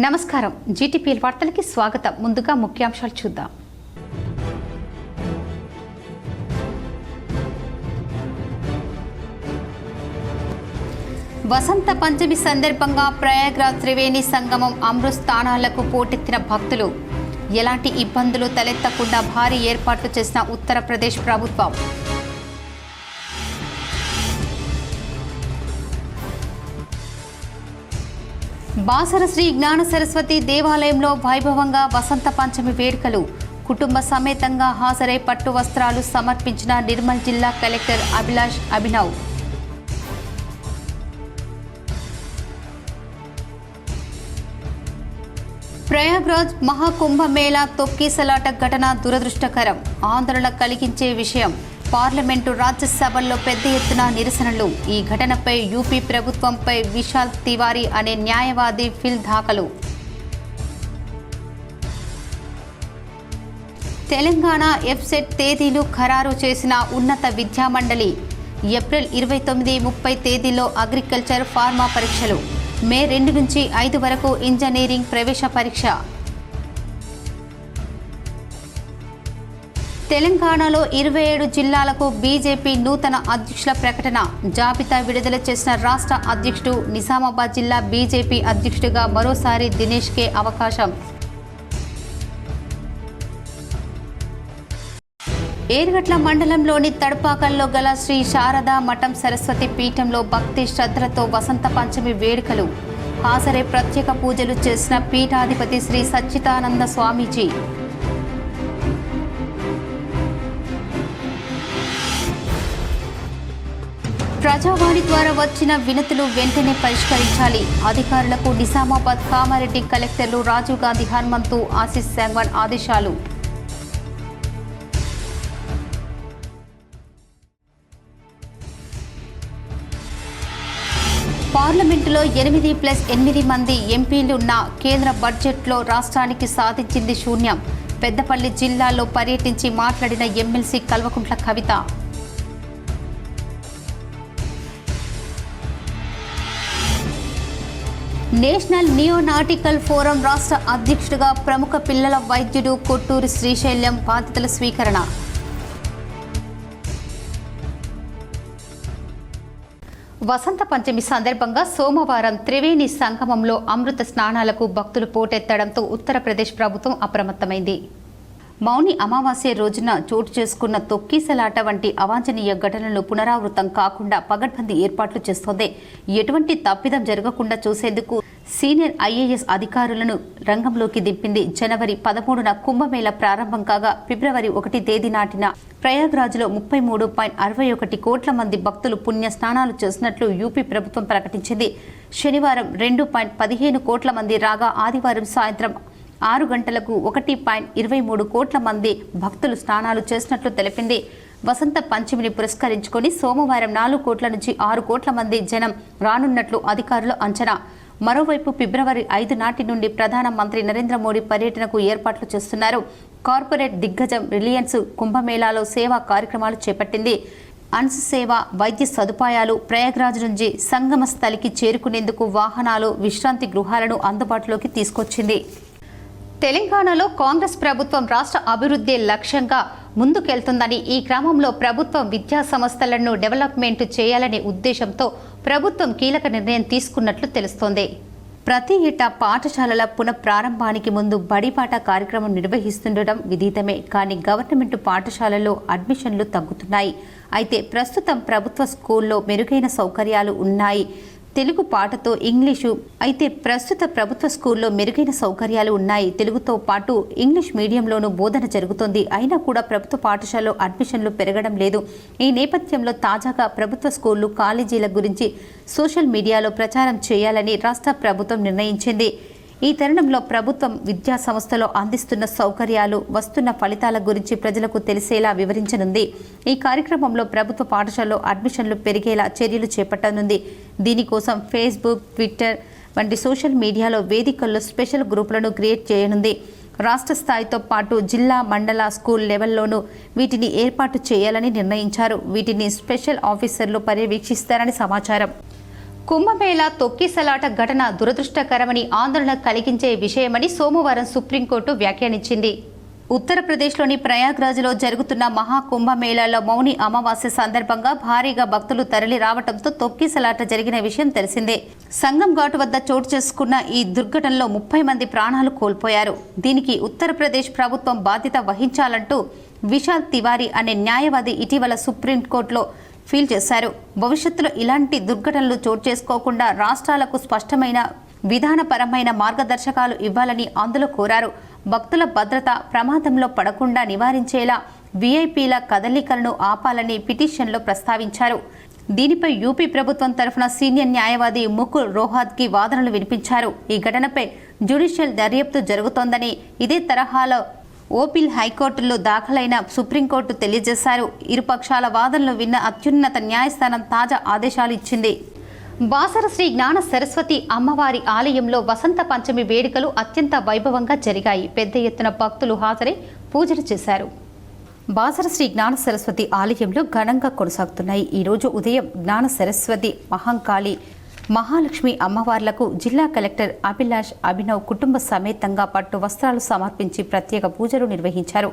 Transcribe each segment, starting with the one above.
నమస్కారం జీటీపీఎల్ వార్తలకి స్వాగతం. ముందుగా ముఖ్యాంశాలు చూద్దాం. వసంత పంచమి సందర్భంగా ప్రయాగ్రాజ్ త్రివేణి సంగమం అమృత్ స్థానాలకు పోటెత్తిన భక్తులు. ఎలాంటి ఇబ్బందులు తలెత్తకుండా భారీ ఏర్పాట్లు చేసిన ఉత్తరప్రదేశ్ ప్రభుత్వం. బాసర శ్రీ జ్ఞాన సరస్వతి దేవాలయంలో వైభవంగా వసంత పంచమి వేడుకలు. కుటుంబ సమేతంగా హాజరై పట్టు వస్త్రాలు సమర్పించిన నిర్మల్ జిల్లా కలెక్టర్ అభిలాష్ అభినవ్. ప్రయాగ్రాజ్ మహాకుంభమేళా తొక్కిసలాట ఘటన దురదృష్టకరం, ఆందోళన కలిగించే విషయం. పార్లమెంటు రాజ్యసభల్లో పెద్ద ఎత్తున నిరసనలు. ఈ ఘటనపై యూపీ ప్రభుత్వంపై విశాల్ తివారీ అనే న్యాయవాది ఫిల్ దాఖలు. తెలంగాణ ఎఫ్సెట్ తేదీలు ఖరారు చేసిన ఉన్నత విద్యామండలి. ఏప్రిల్ 29-30 తేదీల్లో అగ్రికల్చర్, ఫార్మా పరీక్షలు. మే 2 నుంచి 5 వరకు ఇంజనీరింగ్ ప్రవేశ పరీక్ష. తెలంగాణలో 27 జిల్లాలకు బీజేపీ నూతన అధ్యక్షుల ప్రకటన. జాబితా విడుదల చేసిన రాష్ట్ర అధ్యక్షుడు. నిజామాబాద్ జిల్లా బీజేపీ అధ్యక్షుడిగా మరోసారి దినేష్కే అవకాశం. ఏర్గట్ల మండలంలోని తడపాకల్లో గల శ్రీ శారదా మఠం సరస్వతి పీఠంలో భక్తి శ్రద్ధలతో వసంత పంచమి వేడుకలు. హాజరై ప్రత్యేక పూజలు చేసిన పీఠాధిపతి శ్రీ సచ్చిదానంద స్వామీజీ. ప్రజావాణి ద్వారా వచ్చిన వినతులు వెంటనే పరిష్కరించాలి. అధికారులకు నిజామాబాద్, కామారెడ్డి కలెక్టర్లు రాజీవ్ గాంధీ, హనుమంతు, ఆశీష్ సంగ్వాన్ ఆదేశాలు. పార్లమెంటులో 8+8 మంది ఎంపీలున్న కేంద్ర బడ్జెట్లో రాష్ట్రానికి సాధించింది శూన్యం. పెద్దపల్లి జిల్లాలో పర్యటించి మాట్లాడిన MLC Kalvakuntla Kavitha. National నియోనాటికల్ forum రాష్ట్ర అధ్యక్షుడిగా ప్రముఖ పిల్లల వైద్యుడు కొట్టూరి శ్రీశైలం బాధ్యతల స్వీకరణ. వసంత పంచమి సందర్భంగా సోమవారం త్రివేణి సంగమంలో అమృత స్నానాలకు భక్తులు పోటెత్తడంతో ఉత్తరప్రదేశ్ ప్రభుత్వం అప్రమత్తమైంది. మౌని అమావాస్య రోజున చోటు చేసుకున్న తొక్కిసలాట వంటి అవాంఛనీయ ఘటనలు పునరావృతం కాకుండా పగడ్బందీ ఏర్పాట్లు చేస్తోంది. ఎటువంటి తప్పిదం జరగకుండా చూసేందుకు సీనియర్ ఐఏఎస్ అధికారులను రంగంలోకి దింపింది. జనవరి 13న కుంభమేళా ప్రారంభం కాగా ఫిబ్రవరి 1 తేదీ నాటిన ప్రయాగ్రాజ్లో 33.61 కోట్ల మంది భక్తులు పుణ్య స్నానాలు చేసినట్లు యూపీ ప్రభుత్వం ప్రకటించింది. శనివారం 2.15 కోట్ల మంది రాగా ఆదివారం సాయంత్రం 6 గంటలకు 1.23 కోట్ల మంది భక్తులు స్నానాలు చేసినట్లు తెలిపింది. వసంత పంచమిని పురస్కరించుకొని సోమవారం 4 కోట్ల నుంచి 6 కోట్ల మంది జనం రానున్నట్లు అధికారులు అంచనా. మరోవైపు ఫిబ్రవరి 5 నాటి నుండి ప్రధానమంత్రి నరేంద్ర మోడీ పర్యటనకు ఏర్పాట్లు చేస్తున్నారు. కార్పొరేట్ దిగ్గజం రిలయన్స్ కుంభమేళాలో సేవా కార్యక్రమాలు చేపట్టింది. అన్స్ సేవ, వైద్య సదుపాయాలు, ప్రయాగ్రాజ్ నుంచి సంగమ స్థలికి చేరుకునేందుకు వాహనాలు, విశ్రాంతి గృహాలను అందుబాటులోకి తీసుకొచ్చింది. తెలంగాణలో కాంగ్రెస్ ప్రభుత్వం రాష్ట్ర అభివృద్ధి లక్ష్యంగా ముందుకెళ్తుందని, ఈ క్రమంలో ప్రభుత్వం విద్యా సంస్థలను డెవలప్మెంట్ చేయాలనే ఉద్దేశంతో ప్రభుత్వం కీలక నిర్ణయం తీసుకున్నట్లు తెలుస్తోంది. ప్రతి ఏటా పాఠశాలల పునఃప్రారంభానికి ముందు బడిపాట కార్యక్రమం నిర్వహిస్తుండటం విదితమే. కానీ గవర్నమెంట్ పాఠశాలల్లో అడ్మిషన్లు తగ్గుతున్నాయి. అయితే ప్రస్తుతం ప్రభుత్వ స్కూల్లో మెరుగైన సౌకర్యాలు ఉన్నాయి. తెలుగు పాటతో ఇంగ్లీషు తెలుగుతో పాటు ఇంగ్లీష్ మీడియంలోనూ బోధన జరుగుతోంది. అయినా కూడా ప్రభుత్వ పాఠశాలలో అడ్మిషన్లు పెరగడం లేదు. ఈ నేపథ్యంలో తాజాగా ప్రభుత్వ స్కూళ్లు, కాలేజీల గురించి సోషల్ మీడియాలో ప్రచారం చేయాలని రాష్ట్ర ప్రభుత్వం నిర్ణయించింది. ఈ తరుణంలో ప్రభుత్వం విద్యా సంస్థలో అందిస్తున్న సౌకర్యాలు, వస్తున్న ఫలితాల గురించి ప్రజలకు తెలిసేలా వివరించనుంది. ఈ కార్యక్రమంలో ప్రభుత్వ పాఠశాలలో అడ్మిషన్లు పెరిగేలా చర్యలు చేపట్టనుంది. దీనికోసం ఫేస్బుక్, ట్విట్టర్ వంటి సోషల్ మీడియాలో వేదికల్లో స్పెషల్ గ్రూపులను క్రియేట్ చేయనుంది. రాష్ట్ర స్థాయితో పాటు జిల్లా, మండల, స్కూల్ లెవెల్లోనూ వీటిని ఏర్పాటు చేయాలని నిర్ణయించారు. వీటిని స్పెషల్ ఆఫీసర్లు పర్యవేక్షిస్తారని సమాచారం. కుంభమేళా తొక్కిసలాట ఘటన దురదృష్టకరమని ఆందోళన కలిగించే విషయమని సోమవారం సుప్రీంకోర్టు వ్యాఖ్యానించింది. ఉత్తరప్రదేశ్లోని ప్రయాగ్రాజ్లో జరుగుతున్న మహాకుంభమేళాలో మౌని అమావాస్య సందర్భంగా భారీగా భక్తులు తరలి రావడంతో తొక్కిసలాట జరిగిన విషయం తెలిసిందే. సంగం ఘాటు వద్ద చోటు చేసుకున్న ఈ దుర్ఘటనలో 30 మంది ప్రాణాలు కోల్పోయారు. దీనికి ఉత్తరప్రదేశ్ ప్రభుత్వం బాధ్యత వహించాలంటూ విశాల్ తివారీ అనే న్యాయవాది ఇటీవల సుప్రీంకోర్టులో ఫీల్ చేశారు. భవిష్యత్తులో ఇలాంటి దుర్ఘటనలు చోటు చేసుకోకుండా రాష్ట్రాలకు స్పష్టమైన విధానపరమైన మార్గదర్శకాలు ఇవ్వాలని అందులో కోరారు. భక్తుల భద్రత ప్రమాదంలో పడకుండా నివారించేలా వీఐపీల కదలికలను ఆపాలని పిటిషన్లో ప్రస్తావించారు. దీనిపై యూపీ ప్రభుత్వం తరఫున సీనియర్ న్యాయవాది ముకుల్ రోహత్గి వాదనలు వినిపించారు. ఈ ఘటనపై జ్యుడిషియల్ దర్యాప్తు జరుగుతోందని ఇదే తరహాలో ఓపిల్ హైకోర్టులో దాఖలైన సుప్రీంకోర్టు తెలియజేశారు. ఇరుపక్షాల వాదనలు విన్న అత్యున్నత న్యాయస్థానం తాజా ఆదేశాలు ఇచ్చింది. బాసర శ్రీ జ్ఞాన సరస్వతి అమ్మవారి ఆలయంలో వసంత పంచమి వేడుకలు అత్యంత వైభవంగా జరిగాయి. పెద్ద ఎత్తున భక్తులు హాజరై పూజలు చేశారు. బాసర శ్రీ జ్ఞాన సరస్వతి ఆలయంలో ఘనంగా కొనసాగుతున్నాయి. ఈరోజు ఉదయం జ్ఞాన సరస్వతి మహంకాళి మహాలక్ష్మి అమ్మవార్లకు జిల్లా కలెక్టర్ అభిలాష్ అభినవ్ కుటుంబ సమేతంగా పట్టు వస్త్రాలు సమర్పించి ప్రత్యేక పూజలు నిర్వహించారు.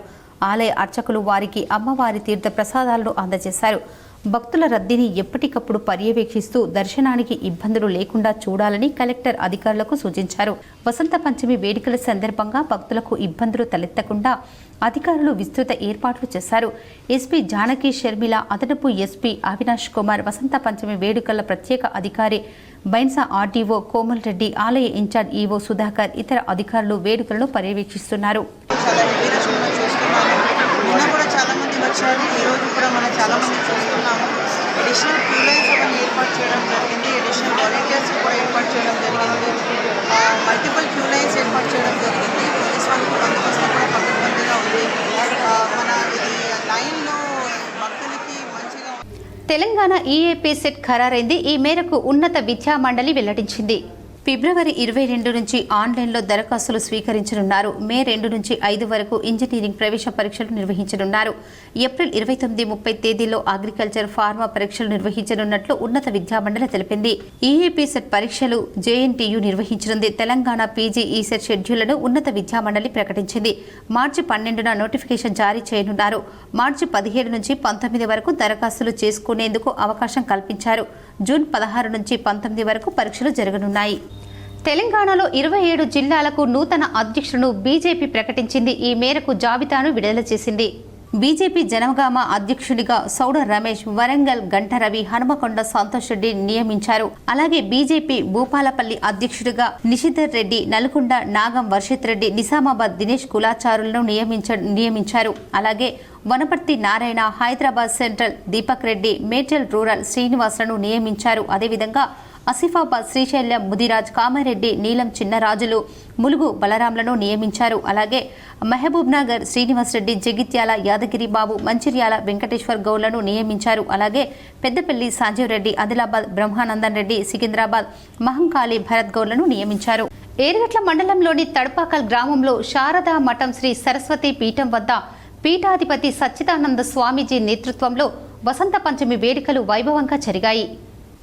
ఆలయ అర్చకులు వారికి అమ్మవారి తీర్థ ప్రసాదాలను అందజేశారు. భక్తుల రద్దీని ఎప్పటికప్పుడు పర్యవేక్షిస్తూ దర్శనానికి ఇబ్బందులు లేకుండా చూడాలని కలెక్టర్ అధికారులకు సూచించారు. వసంత పంచమి వేడుకల సందర్భంగా భక్తులకు ఇబ్బందులు తలెత్తకుండా అధికారులు విస్తృత ఏర్పాట్లు చేశారు. ఎస్పీ జానకి షర్మిల, అదనపు ఎస్పీ అవినాష్ కుమార్, వసంత పంచమి వేడుకల ప్రత్యేక అధికారి బైన్సా ఆర్డీఓ కోమల్ రెడ్డి, ఆలయ ఇన్ఛార్జ్ ఈవో సుధాకర్, ఇతర అధికారులు వేడుకలను పర్యవేక్షిస్తున్నారు. వచ్చారు. ఈరోజు కూడా మనం చాలామంది చూస్తున్నాము. అడిషనల్ క్యూ లైన్స్ అవన్నీ ఏర్పాటు చేయడం జరిగింది. అడిషనల్ వాలంటీర్స్ కూడా ఏర్పాటు చేయడం జరిగింది. మల్టిపుల్ క్యూ లైన్స్ ఏర్పాటు చేయడం జరిగింది. పోలీస్ వాళ్ళకి బందోబస్తు కూడా పకడ్బందీగా ఉంది. మన ఇది లైన్లో భక్తులకి మంచిగా. తెలంగాణ ఈఏపీ సెట్ ఖరారైంది. ఈ మేరకు ఉన్నత విద్యా మండలి వెల్లడించింది. ఫిబ్రవరి 22 నుంచి ఆన్లైన్లో దరఖాస్తులు స్వీకరించనున్నారు. మే 2 నుంచి 5 వరకు ఇంజనీరింగ్ ప్రవేశ పరీక్షలు నిర్వహించనున్నారు. ఏప్రిల్ 29, 30 తేదీల్లో అగ్రికల్చర్, ఫార్మా పరీక్షలు నిర్వహించనున్నట్లు ఉన్నత విద్యామండలి తెలిపింది. ఈఏపీ సెట్ పరీక్షలు జేఎన్టీయూ నిర్వహించనుంది. తెలంగాణ పీజీ ఈ సెట్ షెడ్యూళ్లను ఉన్నత విద్యామండలి ప్రకటించింది. మార్చి 12న నోటిఫికేషన్ జారీ చేయనున్నారు. మార్చి 17 నుంచి 19 వరకు దరఖాస్తులు చేసుకునేందుకు అవకాశం కల్పించారు. జూన్ 16 నుంచి 19 వరకు పరీక్షలు జరగనున్నాయి. తెలంగాణలో 27 జిల్లాలకు నూతన అధ్యక్షులను బీజేపీ ప్రకటించింది. ఈ మేరకు జాబితాను విడుదల చేసింది. బీజేపీ జనగామ అధ్యక్షుడిగా సౌడ రమేష్, వరంగల్ గంట రవి, హనుమకొండ సంతోష్ రెడ్డి నియమించారు. అలాగే బీజేపీ భూపాలపల్లి అధ్యక్షుడిగా నిషిధర్ రెడ్డి, నల్గొండ నాగం వర్షిత్ రెడ్డి, నిజామాబాద్ దినేష్ కులాచారులను నియమించారు. అలాగే వనపర్తి నారాయణ, హైదరాబాద్ సెంట్రల్ దీపక్ రెడ్డి, మేడ్చల్ రూరల్ శ్రీనివాసులను నియమించారు. అదేవిధంగా ఆసిఫాబాద్ శ్రీశైలం ముదిరాజ్, కామారెడ్డి, నీలం చిన్నరాజులు, ములుగు బలరాంలను నియమించారు. అలాగే మహబూబ్ నగర్ శ్రీనివాసరెడ్డి, జగిత్యాల యాదగిరి బాబు, మంచిర్యాల వెంకటేశ్వర్ గౌడ్లను నియమించారు. అలాగే పెద్దపల్లి సంజీవ్ రెడ్డి, ఆదిలాబాద్ బ్రహ్మానందన్ రెడ్డి, సికింద్రాబాద్ మహంకాళి భరత్ గౌడ్లను నియమించారు. ఏరుగట్ల మండలంలోని తడపాకల్ గ్రామంలో శారదా మఠం శ్రీ సరస్వతి పీఠం వద్ద పీఠాధిపతి సచ్చిదానంద స్వామీజీ నేతృత్వంలో వసంత పంచమి వేడుకలు వైభవంగా జరిగాయి.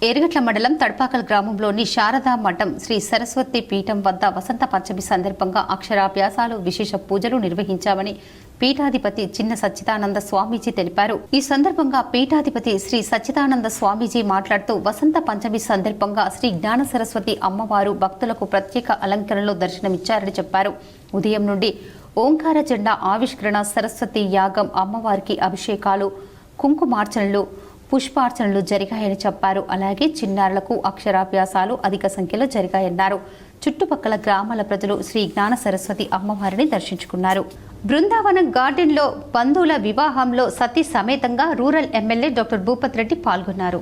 ఏరుగట్ల మండలం తడపాకల్ గ్రామంలోని శారదా మఠం శ్రీ సరస్వతి పీఠం వద్ద వసంత పంచమి సందర్భంగా అక్షరాభ్యాసాలు, విశేష పూజలు నిర్వహించామని పీఠాధిపతి చిన్న సచ్చిదానంద స్వామీజీ తెలిపారు. ఈ సందర్భంగా పీఠాధిపతి శ్రీ సచ్చిదానంద స్వామీజీ మాట్లాడుతూ వసంత పంచమి సందర్భంగా శ్రీ జ్ఞాన సరస్వతి అమ్మవారు భక్తులకు ప్రత్యేక అలంకరణలో దర్శనమిచ్చారని చెప్పారు. ఉదయం నుండి ఓంకార జెండా ఆవిష్కరణ, సరస్వతి యాగం, అమ్మవారికి అభిషేకాలు, కుంకుమార్చనలు, పుష్పార్చనలు జరిగాయని చెప్పారు. అలాగే చిన్నారులకు అక్షరాభ్యాసాలు అధిక సంఖ్యలో జరిగాయన్నారు. చుట్టుపక్కల గ్రామాల ప్రజలు శ్రీ జ్ఞాన సరస్వతి అమ్మవారిని దర్శించుకున్నారు. బృందావనం గార్డెన్లో బంధువుల వివాహంలో సతీ సమేతంగా rural MLA doctor Bhupath Reddy పాల్గొన్నారు.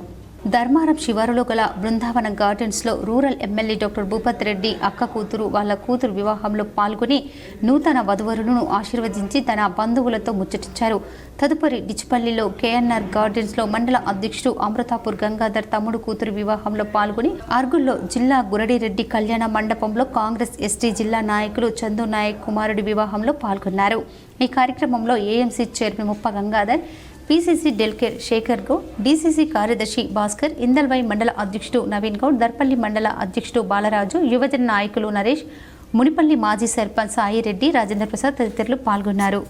ధర్మారం శివారులో గల బృందావనం గార్డెన్స్లో rural MLA doctor Bhupath Reddy అక్క కూతురు వాళ్ళ కూతురు వివాహంలో పాల్గొని నూతన వధువరులను ఆశీర్వదించి తన బంధువులతో ముచ్చటించారు. తదుపరి డిచ్పల్లిలో కేఎన్ఆర్ గార్డెన్స్లో మండల అధ్యక్షుడు అమృతాపూర్ గంగాధర్ తమ్ముడు కూతురు వివాహంలో పాల్గొని అర్గుల్లో జిల్లా గురడిరెడ్డి కళ్యాణ మండపంలో కాంగ్రెస్ ఎస్టీ జిల్లా నాయకులు చందు నాయక్ కుమారుడి వివాహంలో పాల్గొన్నారు. ఈ కార్యక్రమంలో AMC chairman Muppa Gangadhar, PCC delegate Shekar Goud, DCC కార్యదర్శి భాస్కర్, ఇందల్వై మండల అధ్యక్షుడు నవీన్ గౌడ్, దర్పల్లి మండల అధ్యక్షుడు బాలరాజు, యువజన నాయకులు నరేష్, మునిపల్లి మాజీ సర్పంచ్ సాయిరెడ్డి, రాజేంద్ర ప్రసాద్ తదితరులు పాల్గొన్నారు.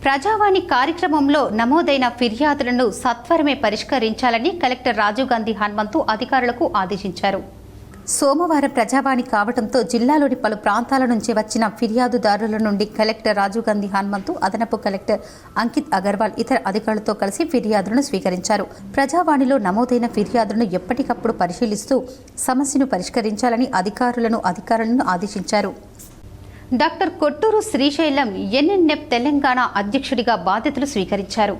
ప్రజావాణి కార్యక్రమంలో నమోదైన ఫిర్యాదులను సత్వరమే పరిష్కరించాలని కలెక్టర్ రాజీవ్ గాంధీ హనుమంతు అధికారులకు ఆదేశించారు. సోమవారం ప్రజావాణి కావడంతో జిల్లాలోని పలు ప్రాంతాల నుంచి వచ్చిన ఫిర్యాదుదారుల నుండి కలెక్టర్ రాజీవ్ గాంధీ హనుమంతు, అదనపు కలెక్టర్ అంకిత్ అగర్వాల్ ఇతర అధికారులతో కలిసి ఫిర్యాదులను స్వీకరించారు. ప్రజావాణిలో నమోదైన ఫిర్యాదులను ఎప్పటికప్పుడు పరిశీలిస్తూ సమస్యను పరిష్కరించాలని అధికారులను ఆదేశించారు. డాక్టర్ కొట్టూరు శ్రీశైలం ఎన్ఎన్ఎఫ్ తెలంగాణ అధ్యక్షుడిగా బాధ్యతలు స్వీకరించారు.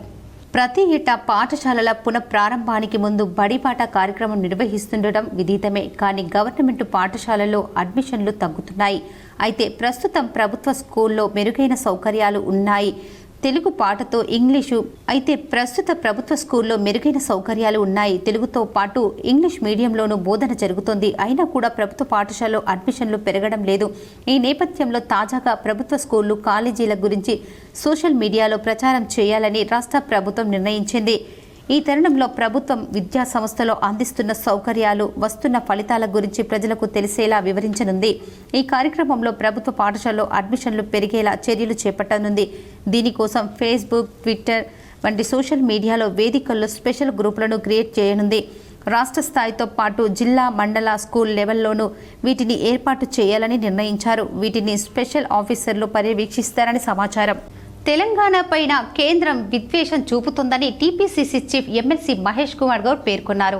ప్రతి ఏటా పాఠశాలల పునఃప్రారంభానికి ముందు బడిపాట కార్యక్రమం నిర్వహిస్తుండడం విదితమే. కానీ గవర్నమెంట్ పాఠశాలల్లో అడ్మిషన్లు తగ్గుతున్నాయి. అయితే ప్రస్తుతం ప్రభుత్వ స్కూల్లో మెరుగైన సౌకర్యాలు ఉన్నాయి. తెలుగు పాటతో తెలుగుతో పాటు ఇంగ్లీష్ మీడియంలోనూ బోధన జరుగుతోంది. అయినా కూడా ప్రభుత్వ పాఠశాలలో అడ్మిషన్లు పెరగడం లేదు. ఈ నేపథ్యంలో తాజాగా ప్రభుత్వ స్కూళ్లు, కాలేజీల గురించి సోషల్ మీడియాలో ప్రచారం చేయాలని రాష్ట్ర ప్రభుత్వం నిర్ణయించింది. ఈ తరుణంలో ప్రభుత్వం విద్యా సంస్థలో అందిస్తున్న సౌకర్యాలు, వస్తున్న ఫలితాల గురించి ప్రజలకు తెలిసేలా వివరించనుంది. ఈ కార్యక్రమంలో ప్రభుత్వ పాఠశాలలో అడ్మిషన్లు పెరిగేలా చర్యలు చేపట్టనుంది. దీనికోసం ఫేస్బుక్, ట్విట్టర్ వంటి సోషల్ మీడియాలో వేదికల్లో స్పెషల్ గ్రూపులను క్రియేట్ చేయనుంది. రాష్ట్ర స్థాయితో పాటు జిల్లా, మండల, స్కూల్ లెవెల్లోనూ వీటిని ఏర్పాటు చేయాలని నిర్ణయించారు. వీటిని స్పెషల్ ఆఫీసర్లు పర్యవేక్షిస్తారని సమాచారం. తెలంగాణ పైన కేంద్రం విద్వేషం చూపుతుందని TPCC chief MLC Mahesh Kumar Goud పేర్కొన్నారు.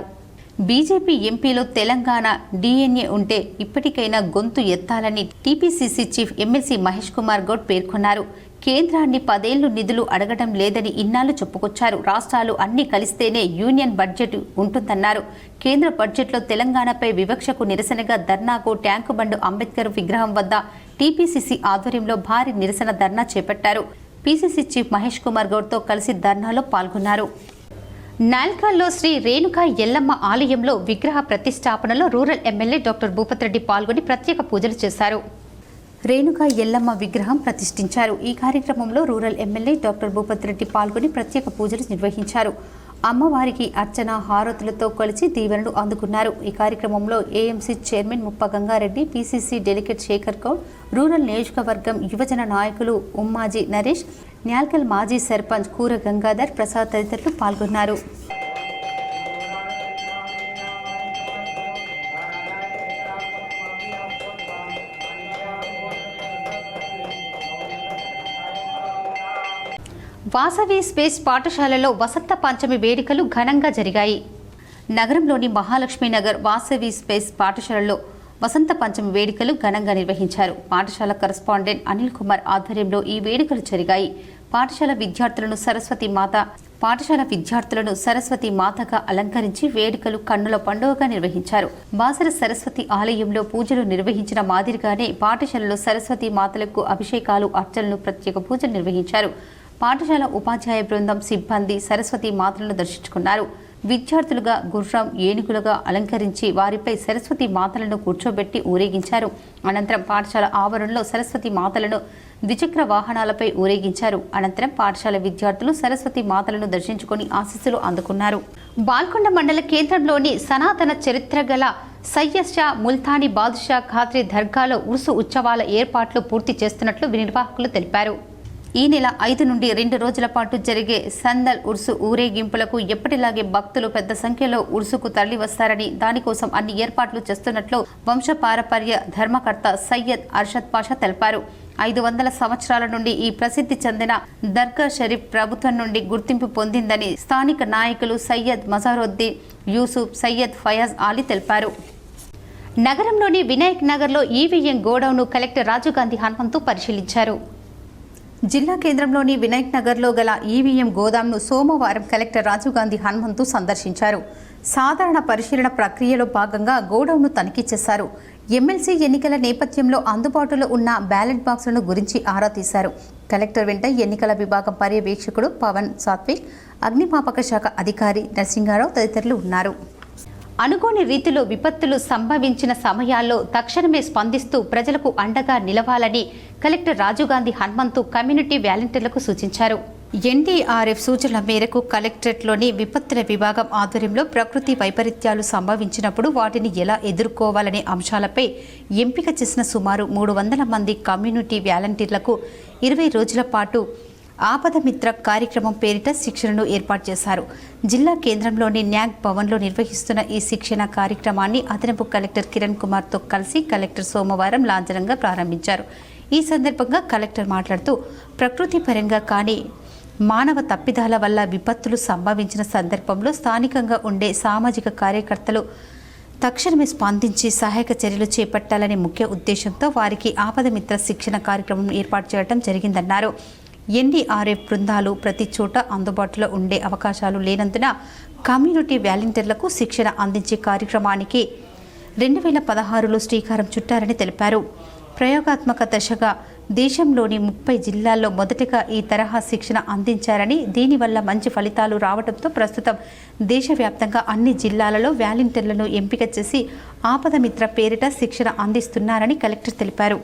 బీజేపీ ఎంపీలో తెలంగాణ డీఎన్ఏ ఉంటే ఇప్పటికైనా గొంతు ఎత్తాలని TPCC chief MLC Mahesh Kumar Goud పేర్కొన్నారు. కేంద్రాన్ని 10 ఏళ్లు నిధులు అడగడం లేదని ఇన్నాళ్లు చెప్పుకొచ్చారు. రాష్ట్రాలు అన్ని కలిస్తేనే యూనియన్ బడ్జెట్ ఉంటుందన్నారు. కేంద్ర బడ్జెట్లో తెలంగాణపై వివక్షకు నిరసనగా ధర్నాకు ట్యాంకు బండు అంబేద్కర్ విగ్రహం వద్ద టీపీసీసీ ఆధ్వర్యంలో భారీ నిరసన ధర్నా చేపట్టారు. పీసీసీ చీఫ్ మహేష్ కుమార్ గౌడ్తో కలిసి ధర్నాలో పాల్గొన్నారు. నాల్కల్లో శ్రీ రేణుకా ఎల్లమ్మ ఆలయంలో విగ్రహ ప్రతిష్టాపనలో rural MLA doctor Bhupath Reddy పాల్గొని ప్రత్యేక పూజలు చేశారు. రేణుకా ఎల్లమ్మ విగ్రహం ప్రతిష్ఠించారు. ఈ కార్యక్రమంలో rural MLA doctor Bhupath Reddy పాల్గొని ప్రత్యేక పూజలు నిర్వహించారు. అమ్మవారికి అర్చన, హారతులతో కలిసి దీవెనలు అందుకున్నారు. ఈ కార్యక్రమంలో AMC chairman Muppa Gangareddy, PCC delegate Shekar Goud, rural నియోజకవర్గం యువజన నాయకులు ఉమ్మాజీ నరేష్, న్యాల్కల్ మాజీ సర్పంచ్ కూర గంగాధర్ ప్రసాద్ తదితరులు పాల్గొన్నారు. వాసవి స్పేస్ పాఠశాలలో వసంత పంచమి వేడుకలు ఘనంగా జరిగాయి. నగరంలోని మహాలక్ష్మి నగర్ వాసవి స్పేస్ పాఠశాలలో వసంత పంచమి వేడుకలు ఘనంగా నిర్వహించారు. పాఠశాల కరస్పాండెంట్ అనిల్ కుమార్ ఆధ్వర్యంలో ఈ వేడుకలు జరిగాయి. పాఠశాల విద్యార్థులను సరస్వతి మాతగా అలంకరించి వేడుకలు కన్నుల పండుగగా నిర్వహించారు. బాసర సరస్వతి ఆలయంలో పూజలు నిర్వహించిన మాదిరిగానే పాఠశాలలో సరస్వతి మాతలకు అభిషేకాలు, అర్చనలు, ప్రత్యేక పూజలు నిర్వహించారు. పాఠశాల ఉపాధ్యాయ బృందం, సిబ్బంది సరస్వతి మాతలను దర్శించుకున్నారు. విద్యార్థులుగా గుర్రం, ఏనుగులుగా అలంకరించి వారిపై సరస్వతి మాతలను కూర్చోబెట్టి ఊరేగించారు. అనంతరం పాఠశాల ఆవరణలో సరస్వతి మాతలను ద్విచక్ర వాహనాలపై ఊరేగించారు. అనంతరం పాఠశాల విద్యార్థులు సరస్వతి మాతలను దర్శించుకుని ఆశీస్సులు అందుకున్నారు. బాల్కొండ మండల కేంద్రంలోని సనాతన చరిత్ర గల సయ్యద్ షా ముల్తానీ బాదుషా ఖాత్రి దర్గాలో ఉర్సు ఉత్సవాల ఏర్పాట్లు పూర్తి చేస్తున్నట్లు నిర్వాహకులు తెలిపారు. ఈ నెల 5 నుండి 2 రోజుల పాటు జరిగే సందల్ ఉర్సు ఊరేగింపులకు ఎప్పటిలాగే భక్తులు పెద్ద సంఖ్యలో ఉర్సుకు తరలి వస్తారని, దానికోసం అన్ని ఏర్పాట్లు చేస్తున్నట్లు వంశపారపర్య ధర్మకర్త సయ్యద్ అర్షద్ పాషా తెలిపారు. 500 సంవత్సరాల నుండి ఈ ప్రసిద్ధి చెందిన దర్గా షరీఫ్ ప్రభుత్వం నుండి గుర్తింపు పొందిందని స్థానిక నాయకులు సయ్యద్ మజారుద్దీన్ యూసుఫ్, సయ్యద్ ఫయాజ్ ఆలీ తెలిపారు. నగరంలోని వినాయక్ నగర్లో ఈవీఎం గోడౌన్ను కలెక్టర్ రాజీవ్ గాంధీ హనుమంతు పరిశీలించారు. జిల్లా కేంద్రంలోని వినాయక్ నగర్లో గల ఈవీఎం గోదాంను సోమవారం కలెక్టర్ రాజీవ్ గాంధీ హనుమంతు సందర్శించారు. సాధారణ పరిశీలన ప్రక్రియలో భాగంగా గోడౌన్ను తనిఖీ చేశారు. ఎమ్మెల్సీ ఎన్నికల నేపథ్యంలో అందుబాటులో ఉన్న బ్యాలెట్ బాక్సులను గురించి ఆరా తీశారు. కలెక్టర్ వెంట ఎన్నికల విభాగం పర్యవేక్షకుడు పవన్ సాత్విక్, అగ్నిమాపక శాఖ అధికారి నరసింహారావు తదితరులు ఉన్నారు. అనుకోని రీతిలో విపత్తులు సంభవించిన సమయాల్లో తక్షణమే స్పందిస్తూ ప్రజలకు అండగా నిలవాలని కలెక్టర్ రాజీవ్ గాంధీ హనుమంతు కమ్యూనిటీ వాలంటీర్లకు సూచించారు. ఎన్డీఆర్ఎఫ్ సూచనల మేరకు కలెక్టరేట్లోని విపత్తుల విభాగం ఆధ్వర్యంలో ప్రకృతి వైపరీత్యాలు సంభవించినప్పుడు వాటిని ఎలా ఎదుర్కోవాలనే అంశాలపై ఎంపిక చేసిన సుమారు 300 మంది కమ్యూనిటీ వాలంటీర్లకు 20 రోజుల పాటు ఆపద మిత్ర కార్యక్రమం పేరిట శిక్షణను ఏర్పాటు చేశారు. జిల్లా కేంద్రంలోని న్యాక్ భవన్లో నిర్వహిస్తున్న ఈ శిక్షణ కార్యక్రమాన్ని అదనపు కలెక్టర్ కిరణ్ కుమార్తో కలిసి కలెక్టర్ సోమవారం లాంఛనంగా ప్రారంభించారు. ఈ సందర్భంగా కలెక్టర్ మాట్లాడుతూ ప్రకృతి పరంగా కానీ మానవ తప్పిదాల వల్ల విపత్తులు సంభవించిన సందర్భంలో స్థానికంగా ఉండే సామాజిక కార్యకర్తలు తక్షణమే స్పందించి సహాయక చర్యలు చేపట్టాలనే ముఖ్య ఉద్దేశంతో వారికి ఆపద మిత్ర శిక్షణ కార్యక్రమం ఏర్పాటు చేయడం జరిగిందన్నారు. ఎన్డీఆర్ఎఫ్ బృందాలు ప్రతి చోట అందుబాటులో ఉండే అవకాశాలు లేనందున కమ్యూనిటీ వాలంటీర్లకు శిక్షణ అందించే కార్యక్రమానికి 2016లో శ్రీకారం చుట్టారని తెలిపారు. ప్రయోగాత్మక దశగా దేశంలోని 30 జిల్లాల్లో మొదటగా ఈ తరహా శిక్షణ అందించారని, దీనివల్ల మంచి ఫలితాలు రావడంతో ప్రస్తుతం దేశవ్యాప్తంగా అన్ని జిల్లాలలో వాలంటీర్లను ఎంపిక చేసి ఆపద మిత్ర పేరిట శిక్షణ అందిస్తున్నారని కలెక్టర్ తెలిపారు.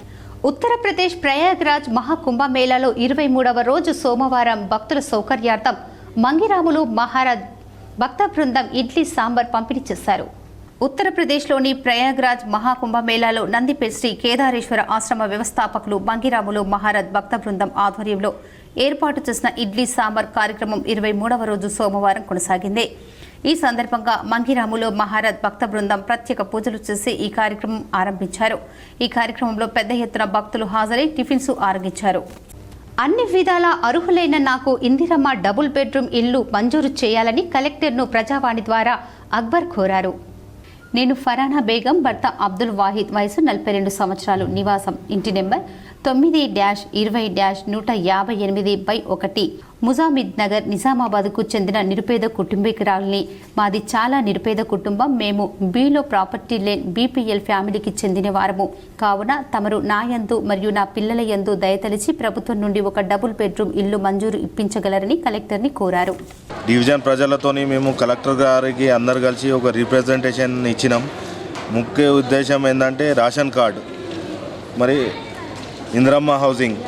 ఉత్తరప్రదేశ్ ప్రయాగ్రాజ్ మహాకుంభమేళాలో 23వ రోజు సోమవారం భక్తుల సౌకర్యార్థం మంగిరాములు మహారాజ్ భక్త బృందం ఇడ్లీ సాంబార్ పంపిణీ చేశారు. ఉత్తరప్రదేశ్లోని ప్రయాగ్రాజ్ మహాకుంభమేళాలో నందిపేట్ శ్రీ కేదారేశ్వర ఆశ్రమ వ్యవస్థాపకులు మంగిరాములు మహారాజ్ భక్త బృందం ఆధ్వర్యంలో ఏర్పాటు చేసిన ఇడ్లీ సాంబార్ కార్యక్రమం 23వ రోజు సోమవారం కొనసాగింది. ఈ సందర్భంగా మంగిరాములు మహారాజ్ భక్త బృందం ప్రత్యేక పూజలు చేసి ఈ కార్యక్రమం ఆరంభించారు. ఈ కార్యక్రమంలో పెద్ద ఎత్తున భక్తులు హాజరై టిఫిన్స్ ఆరగించారు. అన్ని విధాల అర్హులైన నాకు ఇందిరమ్మ డబుల్ బెడ్రూమ్ ఇల్లు మంజూరు చేయాలని కలెక్టర్ను ప్రజావాణి ద్వారా అక్బర్ కోరారు. నేను ఫరానా బేగం, భర్త అబ్దుల్ వాహిద్, వయసు 42 సంవత్సరాలు, నివాసం ఇంటి నెంబర్ 9-20-158/1 ముజామిద్ నగర్, నిజామాబాద్కు చెందిన నిరుపేద కుటుంబీకురాలిని. మాది చాలా నిరుపేద కుటుంబం. మేము బీలో ప్రాపర్టీ లేన్ బీపీఎల్ ఫ్యామిలీకి చెందిన వారము. కావున తమరు నా యందు మరియు నా పిల్లల యందు దయతలిచి ప్రభుత్వం నుండి ఒక డబుల్ బెడ్రూమ్ ఇల్లు మంజూరు ఇప్పించగలరని కలెక్టర్ని కోరారు. డివిజన్ ప్రజలతోని మేము కలెక్టర్ గారికి అందరు కలిసి ఒక రిప్రజెంటేషన్ ఇచ్చినాం. ముఖ్య ఉద్దేశం ఏంటంటే రేషన్ కార్డు, మరి ఇందిరమ్మ హౌసింగ్,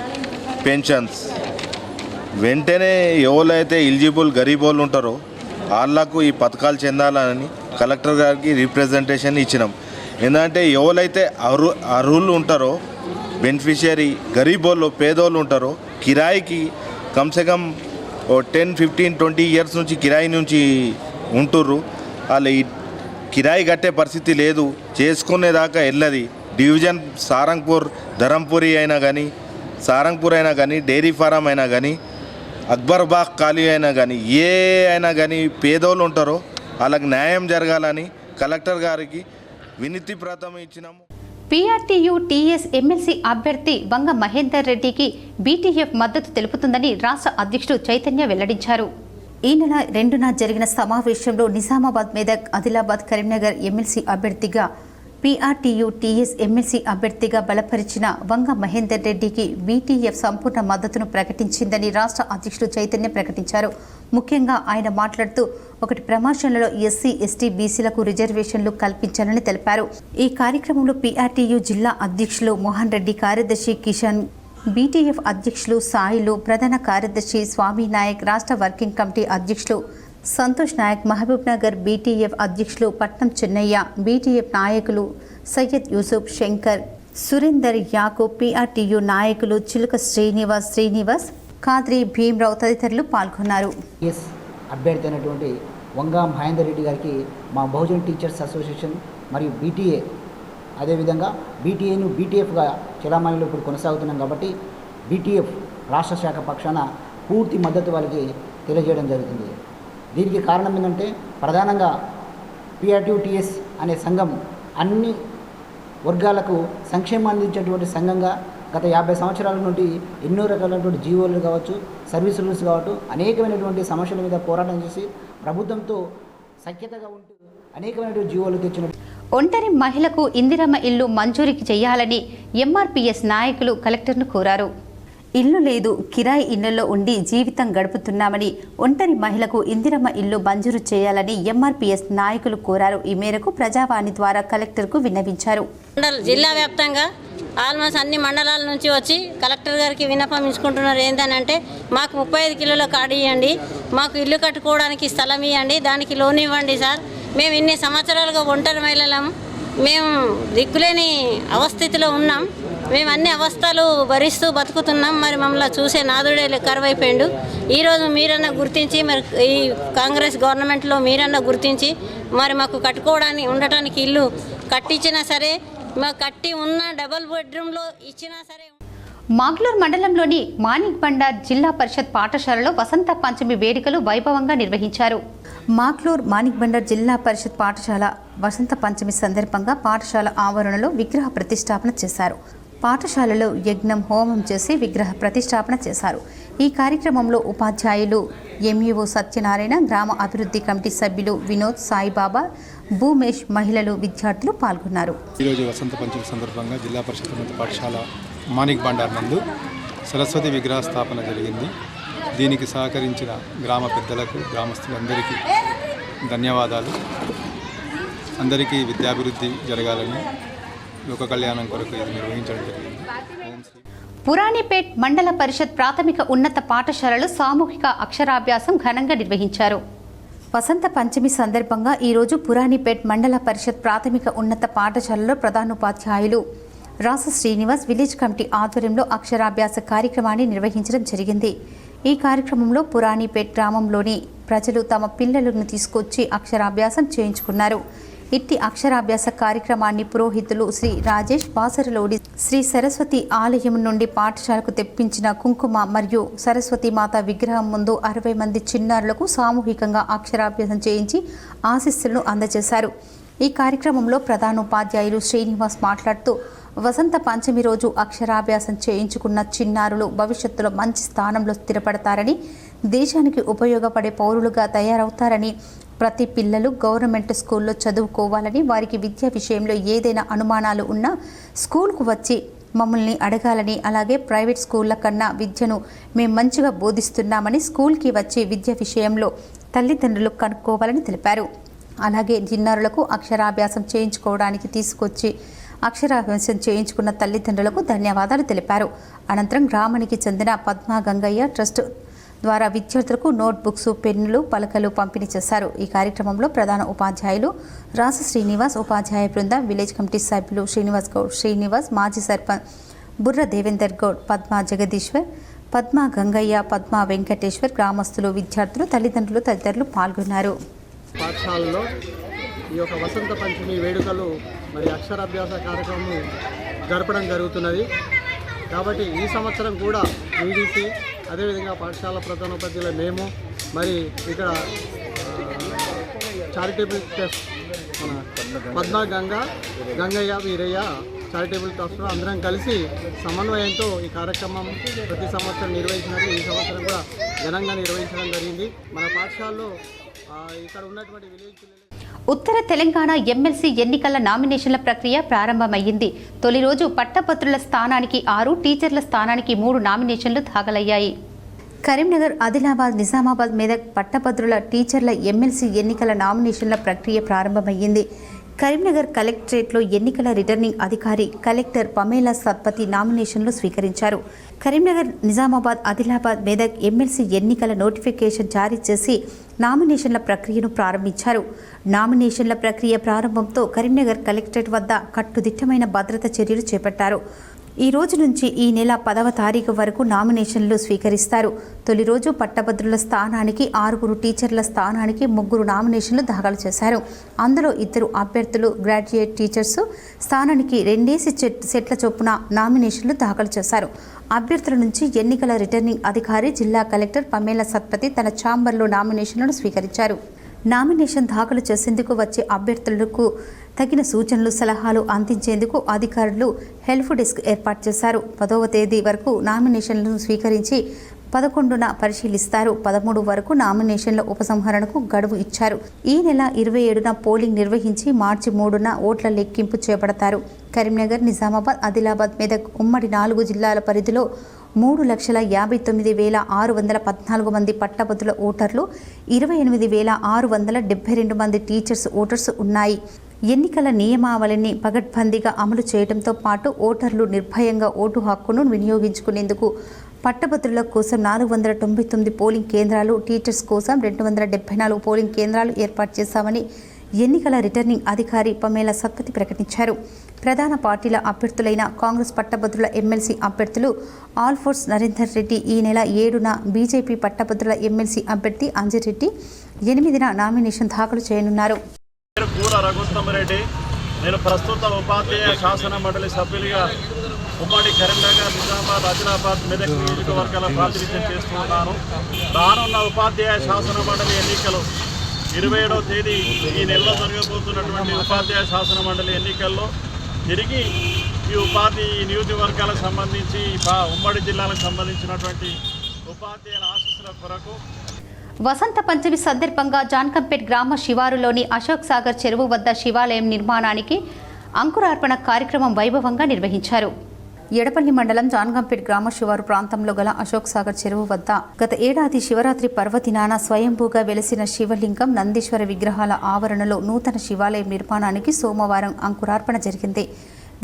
పెన్షన్స్, వెంటనే ఎవరైతే ఎలిజిబుల్ గరీబ్ వాళ్ళు ఉంటారో వాళ్ళకు ఈ పథకాలు చెందాలని కలెక్టర్ గారికి రిప్రజెంటేషన్ ఇచ్చినాం. ఎందుకంటే ఎవరైతే అర్హులు ఉంటారో బెనిఫిషియరీ గరీబ్ వాళ్ళు పేదోళ్ళు ఉంటారో కిరాయికి కమ్సే కమ్ 10-15-20 ఇయర్స్ నుంచి కిరాయి నుంచి ఉంటుర్రు. వాళ్ళు ఈ కిరాయి కట్టే పరిస్థితి లేదు, చేసుకునేదాకా వెళ్ళది. డివిజన్ సారంగ్పూర్, ధరంపూరి అయినా కానీ, సారంగ్పూర్ అయినా కానీ, డైరీ ఫారం అయినా కానీ, అక్బర్బాగ్ ఖాళీ అయినా కానీ, ఏ అయినా కానీ పేదోళ్ళు ఉంటారో వాళ్ళకి న్యాయం జరగాలని కలెక్టర్ గారికి వినతి పత్రం ఇచ్చినాము. పీఆర్టీయూ టీఎస్ ఎమ్మెల్సీ అభ్యర్థి వంగ మహేందర్ రెడ్డికి బీటీఎఫ్ మద్దతు తెలుపుతుందని రాష్ట్ర అధ్యక్షుడు చైతన్య వెల్లడించారు. ఈ నెల 2న జరిగిన సమావేశంలో నిజామాబాద్, మెదక్, ఆదిలాబాద్, కరీంనగర్ ఎమ్మెల్సీ అభ్యర్థిగా పీఆర్టీయూ టీఎస్ ఎమ్మెల్సీ అభ్యర్థిగా బలపరిచిన వంగ మహేందర్ రెడ్డికి బీటీఎఫ్ సంపూర్ణ మద్దతును ప్రకటించిందని రాష్ట్ర అధ్యక్షుడు చైతన్య ప్రకటించారు. ముఖ్యంగా ఆయన మాట్లాడుతూ ఒకటి ప్రమోషన్లలో ఎస్సీ, ఎస్టీ, బీసీలకు రిజర్వేషన్లు కల్పించాలని తెలిపారు. ఈ కార్యక్రమంలో పీఆర్టీయూ జిల్లా అధ్యక్షులు మోహన్ రెడ్డి, కార్యదర్శి కిషన్, బీటీఎఫ్ అధ్యక్షులు సాయిలు, ప్రధాన కార్యదర్శి స్వామి నాయక్, రాష్ట్ర వర్కింగ్ కమిటీ అధ్యక్షులు సంతోష్ నాయక్, మహబూబ్ నగర్ బీటీఎఫ్ అధ్యక్షులు పట్నం చెన్నయ్య, బీటీఎఫ్ నాయకులు సయ్యద్ యూసుఫ్, శంకర్, సురేందర్ యాకూబ్, పీఆర్టీయూ నాయకులు చిలుక శ్రీనివాస్, ఖాద్రి, భీమరావు తదితరులు పాల్గొన్నారు. అభ్యర్థి అయినటువంటి వంగ మహేందర్ రెడ్డి గారికి మా బహుజన్ టీచర్స్ అసోసియేషన్ మరియు బీటీఏ, అదేవిధంగా బీటీఏను బీటీఎఫ్గా చలామణిలో ఇప్పుడు కొనసాగుతున్నాం కాబట్టి బీటీఎఫ్ రాష్ట్ర శాఖ పక్షాన పూర్తి మద్దతు వాళ్ళకి తెలియజేయడం జరుగుతుంది. దీనికి కారణం ఏంటంటే ప్రధానంగా పీఆర్టీయూ టీఎస్ అనే సంఘం అన్ని వర్గాలకు సంక్షేమం అందించేటువంటి సంఘంగా గత 50 సంవత్సరాల నుండి ఎన్నో రకాలైనటువంటి జీవోలు కావచ్చు, సర్వీస్ రూల్స్ కావచ్చు, అనేకమైనటువంటి సమస్యల మీద పోరాటం చేసి ప్రభుత్వంతో సఖ్యతగా ఉంటూ అనేకమైనటువంటి జీవోలు తెచ్చిన ఒంటరి మహిళకు ఇందిరమ్మ ఇల్లు మంజూరికి చేయాలని ఎంఆర్పీఎస్ నాయకులు కలెక్టర్ను కోరారు. ఇల్లు లేదు, కిరాయి ఇళ్లలో ఉండి జీవితం గడుపుతున్నామని ఒంటరి మహిళకు ఇందిరమ్మ ఇల్లు మంజూరు చేయాలని ఎంఆర్పీఎస్ నాయకులు కోరారు. ఈ మేరకు ప్రజావాణి ద్వారా కలెక్టర్కు విన్నవించారు. జిల్లా వ్యాప్తంగా ఆల్మోస్ట్ అన్ని మండలాల నుంచి వచ్చి కలెక్టర్ గారికి విన్నపం ఇచ్చుకుంటున్నారు. ఏంటంటే మాకు 35 కిలోల కార్డు ఇవ్వండి, మాకు ఇల్లు కట్టుకోవడానికి స్థలం ఇవ్వండి, దానికి లోన్ ఇవ్వండి సార్. మేము ఇన్ని సంవత్సరాలుగా ఒంటరి మహిళలం, మేము దిక్కులేని అవస్థితిలో ఉన్నాం, మేము అన్ని అవస్థలు భరిస్తూ బతుకుతున్నాం. మరి మమ్మల్ని చూసే నాదుడే కరువైపోయిండు. ఈరోజు మీరన్నా గుర్తించి, మరి ఈ కాంగ్రెస్ గవర్నమెంట్లో మీరన్నా గుర్తించి మరి మాకు కట్టుకోవడానికి ఉండటానికి ఇల్లు కట్టించినా సరే, మాకు కట్టి ఉన్న డబుల్ బెడ్రూమ్లో ఇచ్చినా సరే. మాగ్లూర్ మండలంలోని మాణిక్ బండార్ జిల్లా పరిషత్ పాఠశాలలో వసంత పంచమి వేడుకలు వైభవంగా నిర్వహించారు. మాగ్లూర్ మాణిక్ బండార్ జిల్లా పరిషత్ పాఠశాల వసంత పంచమి సందర్భంగా పాఠశాల ఆవరణలో విగ్రహ ప్రతిష్టాపన చేశారు. పాఠశాలలో యజ్ఞం హోమం చేసి విగ్రహ ప్రతిష్టాపన చేశారు. ఈ కార్యక్రమంలో ఉపాధ్యాయులు ఎంఈఓ సత్యనారాయణ, గ్రామ అభివృద్ధి కమిటీ సభ్యులు వినోద్, సాయిబాబా, భూమేష్, మహిళలు, విద్యార్థులు పాల్గొన్నారు. ఈరోజు వసంత పంచమి సందర్భంగా జిల్లా పరిషత్ ఉన్నత పాఠశాల మాణిక్ బండార్ నందు సరస్వతి విగ్రహ స్థాపన జరిగింది. దీనికి సహకరించిన గ్రామ పెద్దలకు, గ్రామస్తులందరికీ ధన్యవాదాలు. అందరికీ విద్యాభివృద్ధి జరగాలని లోక కళ్యాణం కొరకు ఇది నిర్వహించడం జరిగింది. పురాణిపేట్ మండల పరిషత్ ప్రాథమిక ఉన్నత పాఠశాలలో సామూహిక అక్షరాభ్యాసం ఘనంగా నిర్వహించారు. వసంత పంచమి సందర్భంగా ఈరోజు పురాణిపేట్ మండల పరిషత్ ప్రాథమిక ఉన్నత పాఠశాలలో ప్రధానోపాధ్యాయులు రాస శ్రీనివాస్ విలేజ్ కమిటీ ఆధ్వర్యంలో అక్షరాభ్యాస కార్యక్రమాన్ని నిర్వహించడం జరిగింది. ఈ కార్యక్రమంలో పురాణిపేట్ గ్రామంలోని ప్రజలు తమ పిల్లలను తీసుకొచ్చి అక్షరాభ్యాసం చేయించుకున్నారు. ఇట్టి అక్షరాభ్యాస కార్యక్రమాన్ని పురోహితులు శ్రీ రాజేష్ బాసరలోని శ్రీ సరస్వతి ఆలయం నుండి పాఠశాలకు తెప్పించిన కుంకుమ మరియు సరస్వతి మాత విగ్రహం ముందు 60 మంది చిన్నారులకు సామూహికంగా అక్షరాభ్యాసం చేయించి ఆశీస్సులను అందజేశారు. ఈ కార్యక్రమంలో ప్రధానోపాధ్యాయులు శ్రీనివాస్ మాట్లాడుతూ వసంత పంచమి రోజు అక్షరాభ్యాసం చేయించుకున్న చిన్నారులు భవిష్యత్తులో మంచి స్థానంలో స్థిరపడతారని, దేశానికి ఉపయోగపడే పౌరులుగా తయారవుతారని, ప్రతి పిల్లలు గవర్నమెంట్ స్కూల్లో చదువుకోవాలని, వారికి విద్య విషయంలో ఏదైనా అనుమానాలు ఉన్నా స్కూల్కు వచ్చి మమ్మల్ని అడగాలని, అలాగే ప్రైవేట్ స్కూళ్ళ కన్నా విద్యను మేము మంచిగా బోధిస్తున్నామని స్కూల్కి వచ్చి విద్య విషయంలో తల్లిదండ్రులు కనుక్కోవాలని తెలిపారు. అలాగే చిన్నారులకు అక్షరాభ్యాసం చేయించుకోవడానికి తీసుకొచ్చి అక్షరాభ్యాసం చేయించుకున్న తల్లిదండ్రులకు ధన్యవాదాలు తెలిపారు. అనంతరం గ్రామానికి చెందిన పద్మా గంగయ్య ట్రస్ట్ ద్వారా విద్యార్థులకు నోట్బుక్స్, పెన్నులు, పలకలు పంపిణీ చేశారు. ఈ కార్యక్రమంలో ప్రధాన ఉపాధ్యాయులు రాస శ్రీనివాస్, ఉపాధ్యాయ బృందం, విలేజ్ కమిటీ సభ్యులు శ్రీనివాస్ గౌడ్, శ్రీనివాస్, మాజీ సర్పంచ్ బుర్ర దేవేందర్ గౌడ్, పద్మా జగదీశ్వర్, పద్మా గంగయ్య, పద్మా వెంకటేశ్వర్, గ్రామస్తులు, విద్యార్థులు, తల్లిదండ్రులు తదితరులు పాల్గొన్నారు. పాఠశాలలో ఈ యొక్క వసంత పంచమి వేడుకలు మరి అక్షరాభ్యాస కార్యక్రమం జరపడం జరుగుతున్నది. కాబట్టి ఈ సంవత్సరం కూడా ఈడీసీ, అదేవిధంగా పాఠశాల ప్రధానోపాధ్యాయుల మేము మరి ఇక్కడ చారిటబుల్ ట్రస్ట్ మన పద్మా గంగయ్య వీరయ్య చారిటబుల్ ట్రస్ట్లో అందరం కలిసి సమన్వయంతో ఈ కార్యక్రమం ప్రతి సంవత్సరం నిర్వహించినట్టు ఈ సంవత్సరం కూడా ఘనంగా నిర్వహించడం జరిగింది. మన పాఠశాలలో ఇక్కడ ఉన్నటువంటి విలేజ్ పిల్లలు. ఉత్తర తెలంగాణ ఎమ్మెల్సీ ఎన్నికల నామినేషన్ల ప్రక్రియ ప్రారంభమయ్యింది. తొలి రోజు పట్టభద్రుల స్థానానికి 6, టీచర్ల స్థానానికి 3 నామినేషన్లు దాఖలయ్యాయి. కరీంనగర్, ఆదిలాబాద్, నిజామాబాద్, మెదక్ పట్టభద్రుల టీచర్ల ఎమ్మెల్సీ ఎన్నికల నామినేషన్ల ప్రక్రియ ప్రారంభమయ్యింది. కరీంనగర్ కలెక్టరేట్లో ఎన్నికల రిటర్నింగ్ అధికారి కలెక్టర్ పమేలా సత్పతి నామినేషన్లు స్వీకరించారు. కరీంనగర్, నిజామాబాద్, ఆదిలాబాద్, మెదక్ ఎమ్మెల్సీ ఎన్నికల నోటిఫికేషన్ జారీ చేసి నామినేషన్ల ప్రక్రియను ప్రారంభించారు. నామినేషన్ల ప్రక్రియ ప్రారంభంతో కరీంనగర్ కలెక్టరేట్ వద్ద కట్టుదిట్టమైన భద్రతా చర్యలు చేపట్టారు. ఈ రోజు నుంచి ఈ నెల 10వ తారీఖు వరకు నామినేషన్లు స్వీకరిస్తారు. తొలి రోజు పట్టభద్రుల స్థానానికి 6, టీచర్ల స్థానానికి 3 నామినేషన్లు దాఖలు చేశారు. అందులో 2 అభ్యర్థులు గ్రాడ్యుయేట్ టీచర్స్ స్థానానికి 2 సెట్ల చొప్పున నామినేషన్లు దాఖలు చేశారు. అభ్యర్థుల నుంచి ఎన్నికల రిటర్నింగ్ అధికారి జిల్లా కలెక్టర్ పమేలా సత్పతి తన ఛాంబర్లో నామినేషన్లను స్వీకరించారు. నామినేషన్ దాఖలు చేసేందుకు వచ్చే అభ్యర్థులకు తగిన సూచనలు, సలహాలు అందించేందుకు అధికారులు హెల్ప్ డెస్క్ ఏర్పాటు చేశారు. 10వ తేదీ వరకు నామినేషన్లను స్వీకరించి 11న పరిశీలిస్తారు. 13 వరకు నామినేషన్ల ఉపసంహరణకు గడువు ఇచ్చారు. ఈ నెల 27న పోలింగ్ నిర్వహించి మార్చి 3న ఓట్ల లెక్కింపు చేపడతారు. కరీంనగర్, నిజామాబాద్, ఆదిలాబాద్, మెదక్ ఉమ్మడి 4 జిల్లాల పరిధిలో 3,59,614 మంది పట్టభద్రుల ఓటర్లు, 28,672 మంది టీచర్స్ ఓటర్స్ ఉన్నాయి. ఎన్నికల నియమావళిని పగడ్బందీగా అమలు చేయడంతో పాటు ఓటర్లు నిర్భయంగా ఓటు హక్కును వినియోగించుకునేందుకు పట్టభద్రుల కోసం 499 పోలింగ్ కేంద్రాలు, టీచర్స్ కోసం 274 పోలింగ్ కేంద్రాలు ఏర్పాటు చేశామని ఎన్నికల రిటర్నింగ్ అధికారి పమేల సత్పతి ప్రకటించారు. ప్రధాన పార్టీల అభ్యర్థులైన కాంగ్రెస్ పట్టభద్రుల ఎమ్మెల్సీ అభ్యర్థులు ఆల్ఫోర్స్ నరేందర్ రెడ్డి ఈ నెల 7న, బీజేపీ పట్టభద్రుల ఎమ్మెల్సీ అభ్యర్థి అంజిరెడ్డి 8న నామినేషన్ దాఖలు చేయనున్నారు. కూర రఘుత్తమరెడ్డి. నేను ప్రస్తుత ఉపాధ్యాయ శాసన మండలి సభ్యులుగా ఉమ్మడి కరీంనగర్, నిజామాబాద్, ఆదిలాబాద్, మెదక్ నియోజకవర్గాల ప్రాతినిధ్యం చేస్తున్నాను. రానున్న ఉపాధ్యాయ శాసన మండలి ఎన్నికలు 27వ తేదీ ఈ నెలలో జరగబోతున్నటువంటి ఉపాధ్యాయ శాసన మండలి ఎన్నికల్లో తిరిగి ఈ నియోజకవర్గాలకు సంబంధించి ఉమ్మడి జిల్లాలకు సంబంధించినటువంటి ఉపాధ్యాయుల ఆశీస్సుల కొరకు వసంత పంచమి సందర్భంగా జాన్కంపేట్ గ్రామ శివారులోని అశోక్ సాగర్ చెరువు వద్ద శివాలయం నిర్మాణానికి అంకురార్పణ కార్యక్రమం వైభవంగా నిర్వహించారు. ఎడపల్లి మండలం జాన్కంపేట్ గ్రామ శివారు ప్రాంతంలో గల అశోక్ సాగర్ చెరువు వద్ద గత ఏడాది శివరాత్రి పర్వదినాన స్వయంభూగా వెలిసిన శివలింగం, నందీశ్వర విగ్రహాల ఆవరణలో నూతన శివాలయం నిర్మాణానికి సోమవారం అంకురార్పణ జరిగింది.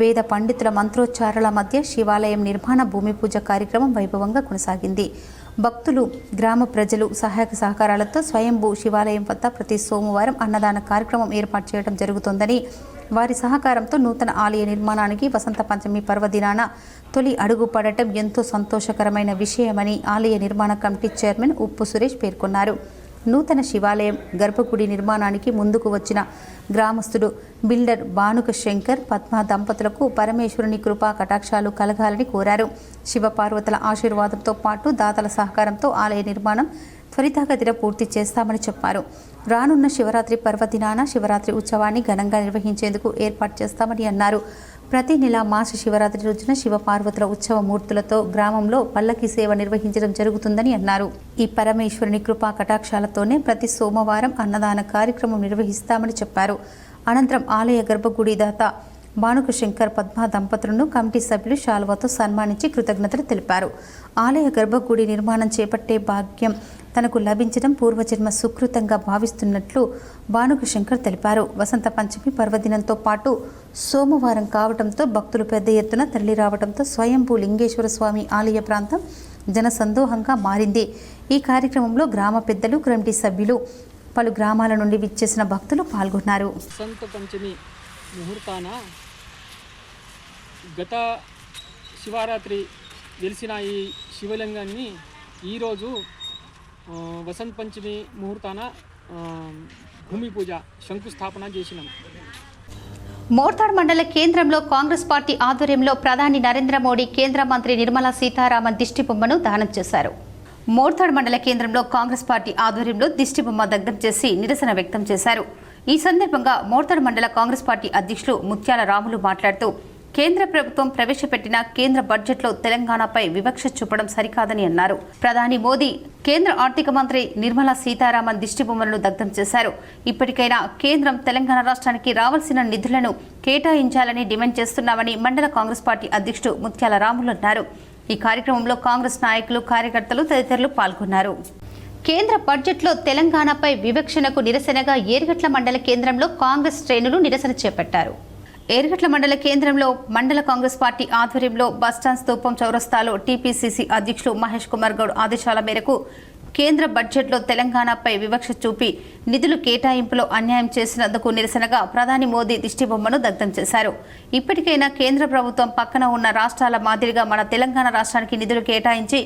వేద పండితుల మంత్రోచ్చారాల మధ్య శివాలయం నిర్మాణ భూమి పూజ కార్యక్రమం వైభవంగా కొనసాగింది. భక్తులు, గ్రామ ప్రజలు సహాయక సహకారాలతో స్వయంభూ శివాలయం వద్ద ప్రతి సోమవారం అన్నదాన కార్యక్రమం ఏర్పాటు చేయడం జరుగుతోందని, వారి సహకారంతో నూతన ఆలయ నిర్మాణానికి వసంత పంచమి పర్వదినాన తొలి అడుగు పడటం ఎంతో సంతోషకరమైన విషయమని ఆలయ నిర్మాణ కమిటీ చైర్మన్ ఉప్పు సురేష్ పేర్కొన్నారు. నూతన శివాలయం గర్భగుడి నిర్మాణానికి ముందుకు వచ్చిన గ్రామస్తుడు బిల్డర్ భానుక శంకర్, పద్మ దంపతులకు పరమేశ్వరుని కృపా కటాక్షాలు కలగాలని కోరారు. శివపార్వతుల ఆశీర్వాదంతో పాటు దాతల సహకారంతో ఆలయ నిర్మాణం త్వరితగతిన పూర్తి చేస్తామని చెప్పారు. రానున్న శివరాత్రి పర్వదినాన శివరాత్రి ఉత్సవాన్ని ఘనంగా నిర్వహించేందుకు ఏర్పాటు చేస్తామని అన్నారు. ప్రతి నెల మాస శివరాత్రి రోజున శివపార్వతుల ఉత్సవ మూర్తులతో గ్రామంలో పల్లకి సేవ నిర్వహించడం జరుగుతుందని అన్నారు. ఈ పరమేశ్వరుని కృపా కటాక్షాలతోనే ప్రతి సోమవారం అన్నదాన కార్యక్రమం నిర్వహిస్తామని చెప్పారు. అనంతరం ఆలయ గర్భగుడి దాత భానుక శంకర్, పద్మ దంపతులను కమిటీ సభ్యులు శాలువాతో సన్మానించి కృతజ్ఞతలు తెలిపారు. ఆలయ గర్భగుడి నిర్మాణం చేపట్టే భాగ్యం తనకు లభించడం పూర్వజన్మ సుకృతంగా భావిస్తున్నట్లు భానుక శంకర్ తెలిపారు. వసంత పంచమి పర్వదినంతో పాటు సోమవారం కావడంతో భక్తులు పెద్ద ఎత్తున తరలి రావడంతో స్వయంభూ లింగేశ్వర స్వామి ఆలయ ప్రాంతం జనసందోహంగా మారింది. ఈ కార్యక్రమంలో గ్రామ పెద్దలు, కమిటీ సభ్యులు, పలు గ్రామాల నుండి విచ్చేసిన భక్తులు పాల్గొన్నారు. వసంత పంచమి ముహూర్తాన గత శివరాత్రి వెలిసిన ఈ శివలింగాన్ని ఈరోజు వసంత పంచమి ముహూర్తాన భూమి పూజ శంకుస్థాపన చేసినాం. మోర్తాడ్ మండల కేంద్రంలో కాంగ్రెస్ పార్టీ ఆధ్వర్యంలో ప్రధాని నరేంద్ర మోడీ, కేంద్ర మంత్రి నిర్మలా సీతారామన్ దిష్టిబొమ్మను దానం చేశారు. మోర్తాడ్ మండల కేంద్రంలో కాంగ్రెస్ పార్టీ ఆధ్వర్యంలో దిష్టిబొమ్మ దగ్ధం చేసి నిరసన వ్యక్తం చేశారు. ఈ సందర్భంగా మోర్తాడ్ మండల కాంగ్రెస్ పార్టీ అధ్యక్షులు ముత్యాల రాములు మాట్లాడుతూ, కేంద్ర ప్రభుత్వం ప్రవేశపెట్టిన కేంద్ర బడ్జెట్లో తెలంగాణపై వివక్ష చూపడం సరికాదని అన్నారు. ప్రధాని మోదీ, కేంద్ర ఆర్థిక మంత్రి నిర్మలా సీతారామన్ దిష్టిబొమ్మలను దగ్ధం చేశారు. ఇప్పటికైనా కేంద్రం తెలంగాణ రాష్ట్రానికి రావాల్సిన నిధులను కేటాయించాలని డిమాండ్ చేస్తున్నామని మండల కాంగ్రెస్ పార్టీ అధ్యక్షుడు ముత్యాల రాములు అన్నారు. ఈ కార్యక్రమంలో కాంగ్రెస్ నాయకులు, కార్యకర్తలు తదితరులు పాల్గొన్నారు. కేంద్ర బడ్జెట్లో తెలంగాణపై వివక్షణకు నిరసనగా ఏర్గట్ల మండల కేంద్రంలో కాంగ్రెస్ శ్రేణులు నిరసన చేపట్టారు. ఏర్గట్ల మండల కేంద్రంలో మండల కాంగ్రెస్ పార్టీ ఆధ్వర్యంలో బస్టాండ్ స్తూపం చౌరస్తాలో టీపీసీసీ అధ్యక్షులు మహేష్ కుమార్ గౌడ్ ఆదేశాల మేరకు కేంద్ర బడ్జెట్లో తెలంగాణపై వివక్ష చూపి నిధులు కేటాయింపులో అన్యాయం చేసినందుకు నిరసనగా ప్రధాని మోదీ దిష్టిబొమ్మను దగ్ధం చేశారు. ఇప్పటికైనా కేంద్ర ప్రభుత్వం పక్కన ఉన్న రాష్ట్రాల మాదిరిగా మన తెలంగాణ రాష్ట్రానికి నిధులు కేటాయించి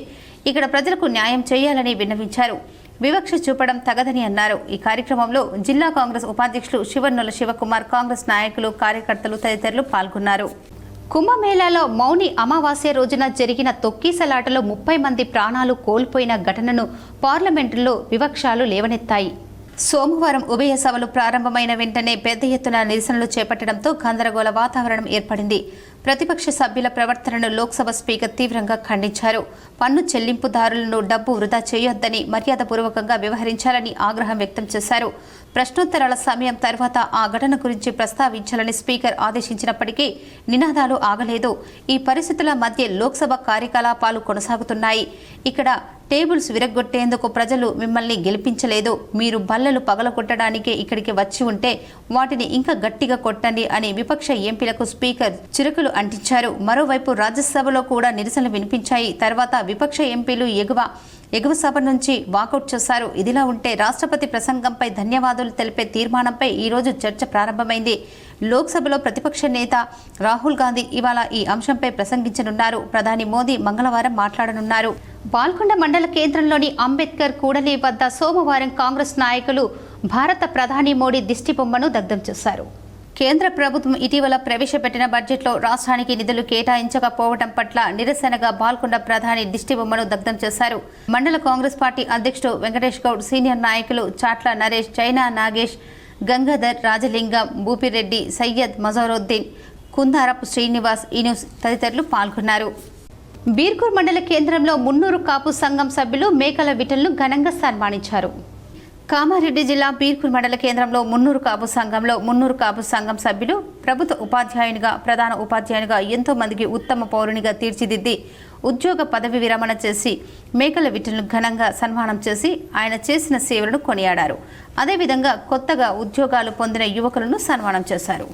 ఇక్కడ ప్రజలకు న్యాయం చేయాలని విన్నవించారు. వివక్ష చూపడం తగదని అన్నారు. ఈ కార్యక్రమంలో జిల్లా కాంగ్రెస్ ఉపాధ్యక్షులు శివన్నొల శివకుమార్, కాంగ్రెస్ నాయకులు, కార్యకర్తలు తదితరులు పాల్గొన్నారు. కుంభమేళాలో మౌని అమావాస్య రోజున జరిగిన తొక్కీసలాటలో 30 మంది ప్రాణాలు కోల్పోయిన ఘటనను పార్లమెంటులో వివక్షాలు లేవనెత్తాయి. సోమవారం ఉభయ సభలు ప్రారంభమైన వెంటనే పెద్ద ఎత్తున నిరసనలు చేపట్టడంతో గందరగోళ వాతావరణం ఏర్పడింది. ప్రతిపక్ష సభ్యుల ప్రవర్తనను లోక్సభ స్పీకర్ తీవ్రంగా ఖండించారు. పన్ను చెల్లింపుదారులను డబ్బు వృధా చేయొద్దని మర్యాదపూర్వకంగా వ్యవహరించాలని ఆగ్రహం వ్యక్తం చేశారు. ప్రశ్నోత్తరాల సమయం తర్వాత ఆ ఘటన గురించి ప్రస్తావించాలని స్పీకర్ ఆదేశించినప్పటికీ నినాదాలు ఆగలేదు. ఈ పరిస్థితుల మధ్య లోక్సభ కార్యకలాపాలు కొనసాగుతున్నాయి. ఇక్కడ టేబుల్స్ విరగ్గొట్టేందుకు ప్రజలు మిమ్మల్ని గెలిపించలేదు. మీరు బల్లలు పగలగొట్టడానికే ఇక్కడికి వచ్చి ఉంటే వాటిని ఇంకా గట్టిగా కొట్టండి అని విపక్ష ఎంపీలకు స్పీకర్ చిరుకులు అంటించారు. మరోవైపు రాజ్యసభలో కూడా నిరసనలు వినిపించాయి. తర్వాత విపక్ష ఎంపీలు ఎగువ సభ నుంచి వాకౌట్ చేశారు. ఇదిలా ఉంటే రాష్ట్రపతి ప్రసంగంపై ధన్యవాదాలు తెలిపే తీర్మానంపై ఈరోజు చర్చ ప్రారంభమైంది. లోక్సభలో ప్రతిపక్ష నేత రాహుల్ గాంధీ ఇవాళ ఈ అంశంపై ప్రసంగించనున్నారు. ప్రధాని మోదీ మంగళవారం మాట్లాడనున్నారు. బాల్కొండ మండల కేంద్రంలోని అంబేద్కర్ కూడలి వద్ద సోమవారం కాంగ్రెస్ నాయకులు భారత ప్రధాని మోడీ దిష్టిబొమ్మను దగ్ధం చేశారు. కేంద్ర ప్రభుత్వం ఇటీవల ప్రవేశపెట్టిన బడ్జెట్లో రాష్ట్రానికి నిధులు కేటాయించకపోవడం పట్ల నిరసనగా బాల్కొండ ప్రధాని దిష్టిబొమ్మను దగ్ధం చేశారు. మండల కాంగ్రెస్ పార్టీ అధ్యక్షుడు వెంకటేష్ గౌడ్, సీనియర్ నాయకులు చాట్ల నరేష్, చైనా నాగేష్, గంగాధర్, రాజలింగం, బూపిరెడ్డి, సయ్యద్ మజారుద్దీన్, కుందారపు శ్రీనివాస్, ఇనూస్ తదితరులు పాల్గొన్నారు. బీర్కూర్ మండల కేంద్రంలో మున్నూరు కాపు సంఘం సభ్యులు మేకల విఠల్ను ఘనంగా సన్మానించారు. కామారెడ్డి జిల్లా బీర్కూర్ మండల కేంద్రంలో మున్నూరు కాపు సంఘం సభ్యులు ప్రభుత్వ ఉపాధ్యాయునిగా, ప్రధాన ఉపాధ్యాయునిగా ఎంతో మందికి ఉత్తమ పౌరునిగా తీర్చిదిద్ది ఉద్యోగ పదవి విరమణ చేసి మేకల విఠల్ను ఘనంగా సన్మానం చేసి ఆయన చేసిన సేవలను కొనియాడారు. అదేవిధంగా కొత్తగా ఉద్యోగాలు పొందిన యువకులను సన్మానం చేశారు.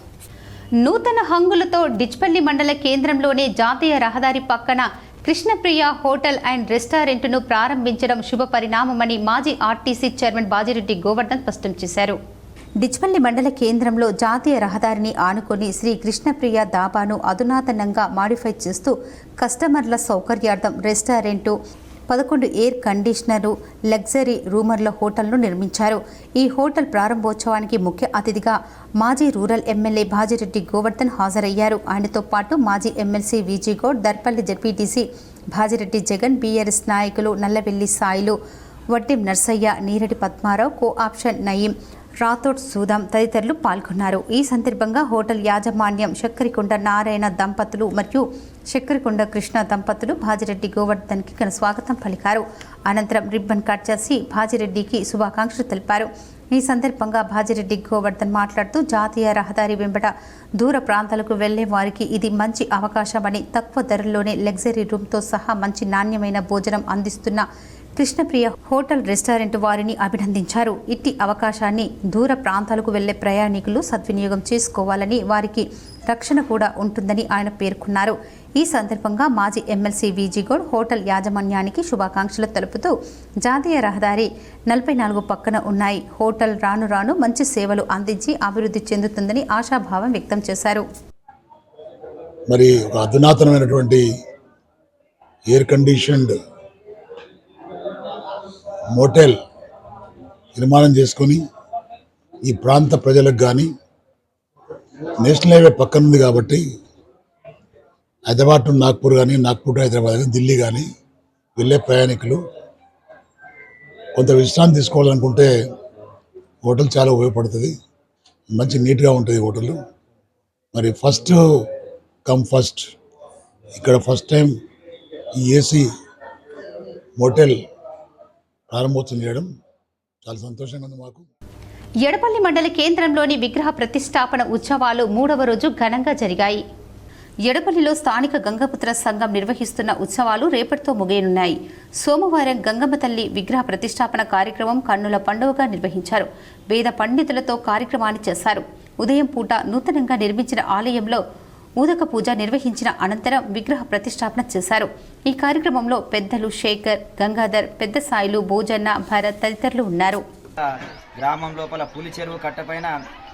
నూతన హంగులతో డిచ్పల్లి మండల కేంద్రంలోని జాతీయ రహదారి పక్కన కృష్ణప్రియ హోటల్ అండ్ రెస్టారెంట్ను ప్రారంభించడం శుభ పరిణామమని మాజీ ఆర్టీసీ చైర్మన్ బాజిరెడ్డి గోవర్ధన్ స్పష్టం చేశారు. డిచ్పల్లి మండల కేంద్రంలో జాతీయ రహదారిని ఆనుకొని శ్రీ కృష్ణప్రియ దాబాను అధునాతనంగా మాడిఫై చేస్తూ కస్టమర్ల సౌకర్యార్థం రెస్టారెంటు, 11 ఎయిర్ కండిషనరు, లగ్జరీ రూమర్ల హోటల్ను నిర్మించారు. ఈ హోటల్ ప్రారంభోత్సవానికి ముఖ్య అతిథిగా మాజీ రూరల్ ఎమ్మెల్యే బాజిరెడ్డి గోవర్ధన్ హాజరయ్యారు. ఆయనతో పాటు మాజీ MLC Viji Goud, Darpalli ZPTC Bajireddy Jagan, BRS నాయకులు నల్లవెల్లి సాయిలు, వడ్డెం నర్సయ్య, నీరడి పద్మారావు, కో-ఆప్షన్ నయీం, రాథోడ్ సూదాం తదితరులు పాల్గొన్నారు. ఈ సందర్భంగా హోటల్ యాజమాన్యం శక్కరికొండ నారాయణ దంపతులు మరియు శక్కరికొండ కృష్ణ దంపతులు బాజిరెడ్డి గోవర్ధన్కి ఘన స్వాగతం పలికారు. అనంతరం రిబ్బన్ కట్ చేసి బాజిరెడ్డికి శుభాకాంక్షలు తెలిపారు. ఈ సందర్భంగా బాజిరెడ్డి గోవర్ధన్ మాట్లాడుతూ జాతీయ రహదారి వెంబట దూర ప్రాంతాలకు వెళ్లే వారికి ఇది మంచి అవకాశమని, తక్కువ ధరల్లోనే లగ్జరీ రూమ్తో సహా మంచి నాణ్యమైన భోజనం అందిస్తున్న కృష్ణప్రియ హోటల్ రెస్టారెంట్ వారిని అభినందించారు. ఇట్టి అవకాశాన్ని దూర ప్రాంతాలకు వెళ్లే ప్రయాణికులు సద్వినియోగం చేసుకోవాలని, వారికి రక్షణ కూడా ఉంటుందని ఆయన పేర్కొన్నారు. ఈ సందర్భంగా మాజీ ఎమ్మెల్సీ విజీ గౌడ్ హోటల్ యాజమాన్యానికి శుభాకాంక్షలు తెలుపుతూ జాతీయ రహదారి 44 పక్కన ఉన్నాయి. హోటల్ రాను రాను మంచి సేవలు అందించి అభివృద్ధి చెందుతుందని ఆశాభావం వ్యక్తం చేశారు. మరి ఒక అధునాతనమైనటువంటి ఎయిర్ కండిషన్డ్ మోటెల్ నిర్మాణం చేసుకొని ఈ ప్రాంత ప్రజలకు కానీ, నేషనల్ హైవే పక్కన ఉంది కాబట్టి హైదరాబాద్ టు నాగ్పూర్ కానీ, నాగ్పూర్ టు హైదరాబాద్ కానీ, ఢిల్లీ కానీ వెళ్ళే ప్రయాణికులు కొంత విశ్రాంతి తీసుకోవాలనుకుంటే హోటల్ చాలా ఉపయోగపడుతుంది. మంచి నీట్గా ఉంటుంది హోటల్. మరి ఫస్ట్ ఇక్కడ ఫస్ట్ టైం ఈ ఏసీ మోటెల్ ప్రారంభోత్సవం చేయడం చాలా సంతోషంగా ఉంది మాకు. ఎడపల్లి మండల కేంద్రంలోని విగ్రహ ప్రతిష్టాపన ఉత్సవాలు 3వ రోజు ఘనంగా జరిగాయి. ఎడపల్లిలో స్థానిక గంగపుత్ర సంఘం నిర్వహిస్తున్న ఉత్సవాలు రేపటితో ముగియనున్నాయి. సోమవారం గంగమ్మ తల్లి విగ్రహ ప్రతిష్టాపన కార్యక్రమం కన్నుల పండుగగా నిర్వహించారు. వేద పండితులతో కార్యక్రమాన్ని చేశారు. ఉదయం పూట నూతనంగా నిర్మించిన ఆలయంలో ఊదక పూజ నిర్వహించిన అనంతరం విగ్రహ ప్రతిష్టాపన చేశారు. ఈ కార్యక్రమంలో పెద్దలు శేఖర్, గంగాధర్, పెద్ద సాయిలు, భోజన్న, భరత్ తదితరులు ఉన్నారు. గ్రామం లోపల పులి చెరువు కట్టపైన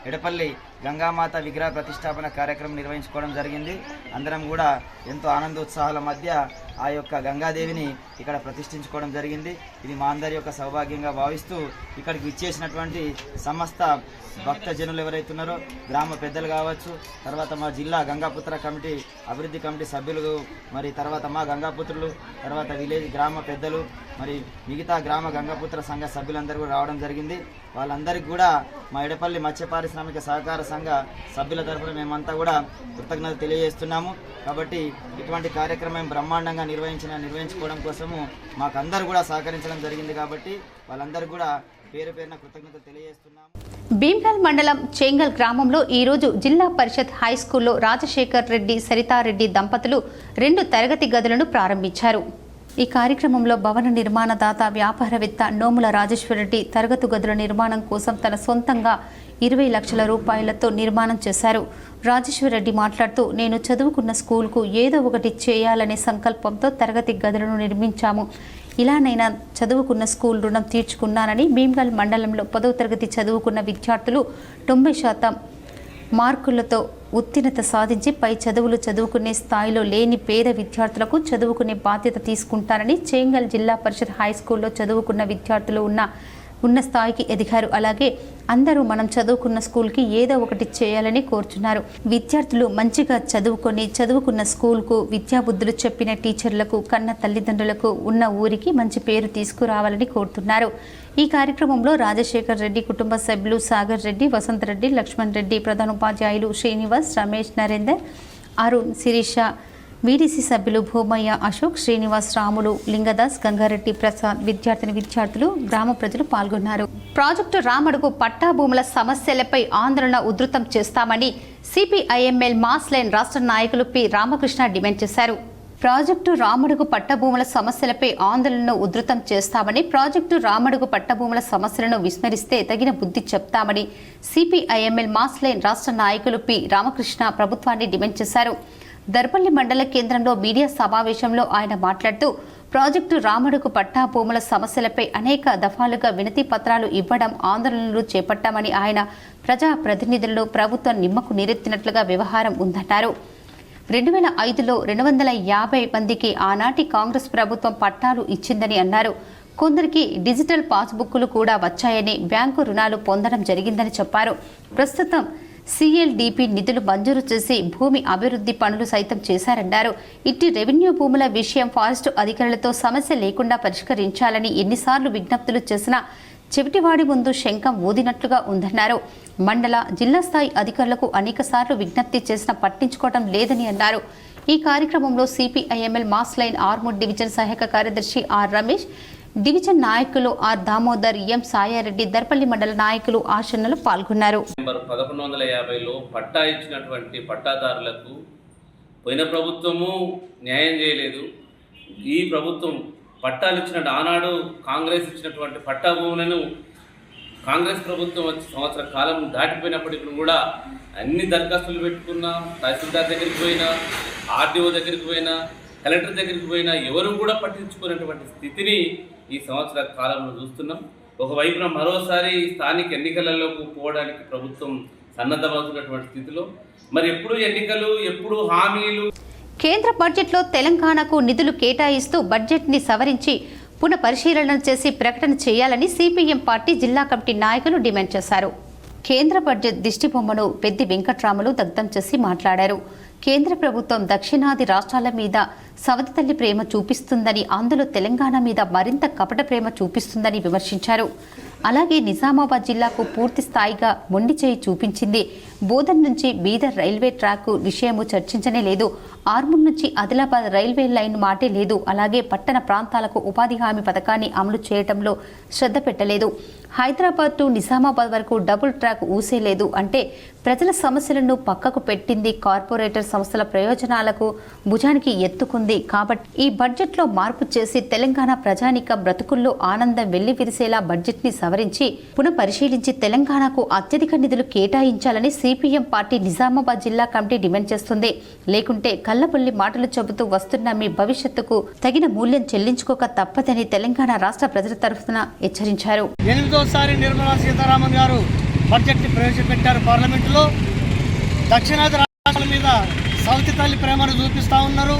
ఎడపల్లి గంగామాత విగ్రహ ప్రతిష్టాపన కార్యక్రమం నిర్వహించుకోవడం జరిగింది. అందరం కూడా ఎంతో ఆనందోత్సాహాల మధ్య ఆ యొక్క గంగాదేవిని ఇక్కడ ప్రతిష్ఠించుకోవడం జరిగింది. ఇది మా అందరి యొక్క సౌభాగ్యంగా భావిస్తూ ఇక్కడికి విచ్చేసినటువంటి సమస్త భక్తజనులు ఎవరైతే ఉన్నారో, గ్రామ పెద్దలు కావచ్చు, తర్వాత మా జిల్లా గంగాపుత్ర కమిటీ అభివృద్ధి కమిటీ సభ్యులు, మరి తర్వాత మా గంగాపుత్రులు, తర్వాత విలేజ్ గ్రామ పెద్దలు, మరి మిగతా గ్రామ గంగాపుత్ర సంఘ సభ్యులందరూ కూడా రావడం జరిగింది. వాళ్ళందరికీ కూడా మా ఎడపల్లి మత్స్య పారిశ్రామిక సహకార సంఘ సభ్యుల తరఫున మేమంతా కూడా కృతజ్ఞతలు తెలియజేస్తున్నాము. కాబట్టి ఇటువంటి కార్యక్రమం బ్రహ్మాండంగా నిర్వహించుకోవడం కోసము మాకందరూ కూడా సహకరించడం జరిగింది. కాబట్టి వాళ్ళందరూ కూడా పేరు పేరున కృతజ్ఞతలు తెలియజేస్తున్నాము. భీమ్గల్ మండలం చెంగల్ గ్రామంలో ఈరోజు జిల్లా పరిషత్ హై స్కూల్లో రాజశేఖర్ రెడ్డి సరితారెడ్డి దంపతులు 2 తరగతి గదులను ప్రారంభించారు. ఈ కార్యక్రమంలో భవన నిర్మాణదాత వ్యాపారవేత్త నోముల రాజేశ్వరరెడ్డి తరగతి గదుల నిర్మాణం కోసం తన సొంతంగా 20 లక్షల రూపాయలతో నిర్మాణం చేశారు. రాజేశ్వరరెడ్డి మాట్లాడుతూ, నేను చదువుకున్న స్కూల్కు ఏదో ఒకటి చేయాలనే సంకల్పంతో తరగతి గదులను నిర్మించాము. ఇలానైనా చదువుకున్న స్కూల్ రుణం తీర్చుకున్నానని భీమ్గల్ మండలంలో 10వ తరగతి చదువుకున్న విద్యార్థులు 90% మార్కులతో ఉత్తీర్ణత సాధించి పై చదువులు చదువుకునే స్థాయిలో లేని పేద విద్యార్థులకు చదువుకునే బాధ్యత తీసుకుంటారని చెంగల్ జిల్లా పరిషత్ హై స్కూల్లో చదువుకున్న విద్యార్థులు ఉన్న స్థాయికి ఎదిగారు. అలాగే అందరూ మనం చదువుకున్న స్కూల్కి ఏదో ఒకటి చేయాలని కోరుచున్నారు. విద్యార్థులు మంచిగా చదువుకున్న స్కూల్కు విద్యాబుద్ధులు చెప్పిన టీచర్లకు కన్న తల్లిదండ్రులకు ఉన్న ఊరికి మంచి పేరు తీసుకురావాలని కోరుతున్నారు. ఈ కార్యక్రమంలో రాజశేఖర్ రెడ్డి కుటుంబ సభ్యులు సాగర్ రెడ్డి, వసంత్ రెడ్డి, లక్ష్మణ్ రెడ్డి, ప్రధానోపాధ్యాయులు శ్రీనివాస్, రమేష్, నరేందర్, అరుణ్, శిరీష, వీడీసీ సభ్యులు భూమయ్య, అశోక్, శ్రీనివాస్, రాములు, లింగదాస్, గంగారెడ్డి, ప్రసాద్, విద్యార్థులు, గ్రామ ప్రజలు పాల్గొన్నారు. ప్రాజెక్టు రామడుగు పట్టా భూముల సమస్యలపై ఆందోళన ఉధృతం చేస్తామని సిపిఐఎంఎల్ మాస్ లైన్ రాష్ట్ర నాయకులు పి రామకృష్ణ డిమాండ్ చేశారు. ప్రాజెక్టు రామడుగు పట్టభూముల సమస్యలపై ఆందోళనను ఉధృతం చేస్తామని, ప్రాజెక్టు రామడుగు పట్టభూముల సమస్యలను విస్మరిస్తే తగిన బుద్ధి చెప్తామని సిపిఐఎంఎల్ మాస్ లైన్ రాష్ట్ర నాయకులు పి రామకృష్ణ ప్రభుత్వాన్ని డిమాండ్ చేశారు. దర్పల్లి మండల కేంద్రంలో మీడియా సమావేశంలో ఆయన మాట్లాడుతూ, ప్రాజెక్టు రామడుగు పట్టా భూముల సమస్యలపై అనేక దఫాలుగా వినతి పత్రాలు ఇవ్వడం, ఆందోళనలు చేపట్టామని, ఆయన ప్రజా ప్రతినిధులను ప్రభుత్వం నిమ్మకు నీరెత్తినట్లుగా వ్యవహారం ఉందన్నారు. 2005లో 250 మందికి ఆనాటి కాంగ్రెస్ ప్రభుత్వం పట్టాలు ఇచ్చిందని అన్నారు. కొందరికి డిజిటల్ పాస్బుక్లు కూడా వచ్చాయని, బ్యాంకు రుణాలు పొందడం జరిగిందని చెప్పారు. ప్రస్తుతం సిఎల్డిపి నిధులు మంజూరు చేసి భూమి అభివృద్ధి పనులు సైతం చేశారన్నారు. ఇట్టి రెవెన్యూ భూముల విషయం ఫారెస్టు అధికారులతో సమస్య లేకుండా పరిష్కరించాలని ఎన్నిసార్లు విజ్ఞప్తులు చేసినా చెవిటివాడి ముందు శంఖం ఊదినట్లుగా ఉందన్నారు. మండల, జిల్లా స్థాయి అధికారులకు అనేకసార్లు విజ్ఞప్తి చేసినా పట్టించుకోవడం లేదని అన్నారు. ఈ కార్యక్రమంలో CPIML mass line Armoor division సహాయక కార్యదర్శి ఆర్ రమేష్, డివిజన్ నాయకులు ఆర్ దామోదర్, ఎం సాయారెడ్డి, దర్పల్లి మండల నాయకులు, ఆశన్నలు పాల్గొన్నారు. 1150లో పట్టా ఇచ్చినటువంటి పట్టాదారులకు పోయిన ప్రభుత్వము న్యాయం చేయలేదు. ఈ ప్రభుత్వం పట్టాలు ఇచ్చినట్టు ఆనాడు కాంగ్రెస్ ఇచ్చినటువంటి పట్టా భూములను కాంగ్రెస్ ప్రభుత్వం వచ్చి సంవత్సర కాలం దాటిపోయినప్పటికీ కూడా అన్ని దరఖాస్తులు పెట్టుకున్నా, తహసీల్దార్ దగ్గరికి పోయినా, ఆర్డీఓ దగ్గరికి పోయినా, కలెక్టర్ దగ్గరికి పోయినా ఎవరు కూడా పట్టించుకునేటువంటి స్థితిని ఈ సంవత్సర కాలంలో చూస్తున్నాం. ఒకవైపున మరోసారి స్థానిక ఎన్నికలలోకి పోవడానికి ప్రభుత్వం సన్నద్ధమవుతున్నటువంటి స్థితిలో మరి ఎప్పుడు ఎన్నికలు, ఎప్పుడు హామీలు. కేంద్ర బడ్జెట్లో తెలంగాణకు నిధులు కేటాయిస్తూ బడ్జెట్ని సవరించి పునఃపరిశీలన చేసి ప్రకటన చేయాలని సిపిఎం పార్టీ జిల్లా కమిటీ నాయకులు డిమాండ్ చేశారు. కేంద్ర బడ్జెట్ దిష్టిబొమ్మను పెద్ది వెంకట్రాములు దగ్ధం చేసి మాట్లాడారు. కేంద్ర ప్రభుత్వం దక్షిణాది రాష్ట్రాల మీద సవతి తల్లి ప్రేమ చూపిస్తుందని, అందులో తెలంగాణ మీద మరింత కపట ప్రేమ చూపిస్తుందని విమర్శించారు. అలాగే నిజామాబాద్ జిల్లాకు పూర్తి స్థాయిగా మొండి చేయి చూపించింది. బోధన్ నుంచి బీదర్ రైల్వే ట్రాక్ విషయము చర్చించనే లేదు. ఆర్మూర్ నుంచి ఆదిలాబాద్ రైల్వే లైన్ మాటే లేదు. అలాగే పట్టణ ప్రాంతాలకు ఉపాధి హామీ పథకాన్ని అమలు చేయడంలో శ్రద్ధ పెట్టలేదు. హైదరాబాద్ టు నిజామాబాద్ వరకు డబుల్ ట్రాక్ ఊసేలేదు. అంటే ప్రజల సమస్యలను పక్కకు పెట్టింది, కార్పొరేటర్ సంస్థల ప్రయోజనాలకు భుజానికి ఎత్తుకుంది. కాబట్టి ఈ బడ్జెట్లో మార్పు చేసి తెలంగాణ ప్రజానిక బ్రతుకుల్లో ఆనందం వెల్లివిరిసేలా బడ్జెట్ని సవరించి పునఃపరిశీలించి తెలంగాణకు అత్యధిక నిధులు కేటాయించాలని సిపిఎం పార్టీ నిజామాబాద్ జిల్లా కమిటీ డిమాండ్ చేస్తుంది. లేకుంటే కల్లబొల్లి మాటలు చెబుతూ వస్తున్న మీ భవిష్యత్తుకు తగిన మూల్యం చెల్లించుకోక తప్పదని తెలంగాణ రాష్ట్ర ప్రజల తరఫున హెచ్చరించారు. 8వ నిర్మలా సీతారామన్ గారు బడ్జెట్ని ప్రవేశపెట్టారు పార్లమెంటులో. దక్షిణాది రాష్ట్రాల మీద సౌతి తల్లి ప్రేమను చూపిస్తూ ఉన్నారు.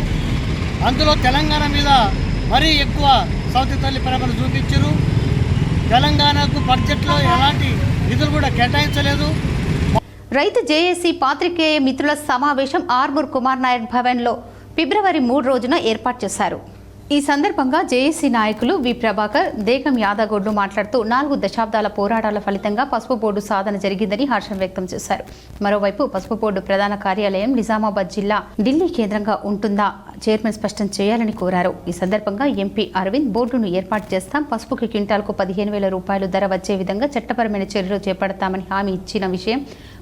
అందులో తెలంగాణ మీద మరీ ఎక్కువ సౌతి తల్లి ప్రేమను చూపించారు. తెలంగాణకు బడ్జెట్లో ఎలాంటి నిధులు కూడా కేటాయించలేదు. రైతు జేఏసీ పాత్రికేయ మిత్రుల సమావేశం ఆర్మూర్ కుమార్ నాయక్ భవన్లో ఫిబ్రవరి 3 రోజున ఏర్పాటు చేశారు. ఈ సందర్భంగా జేఏసీ నాయకులు వి ప్రభాకర్, దేగం యాదగౌడ్లు మాట్లాడుతూ 4 దశాబ్దాల పోరాటాల ఫలితంగా పసుపు బోర్డు సాధన జరిగిందని హర్షం వ్యక్తం చేశారు. మరోవైపు పసుపు బోర్డు ప్రధాన కార్యాలయం నిజామాబాద్ జిల్లా ఢిల్లీ కేంద్రంగా ఉంటుందా చైర్మన్ స్పష్టం చేయాలని కోరారు. ఈ సందర్భంగా ఎంపీ అరవింద్ బోర్డును ఏర్పాటు చేస్తాం, పసుపుకి క్వింటాల్కు 15,000 రూపాయలు ధర వచ్చే విధంగా చట్టపరమైన చర్యలు చేపడతామని హామీ ఇచ్చిన విషయం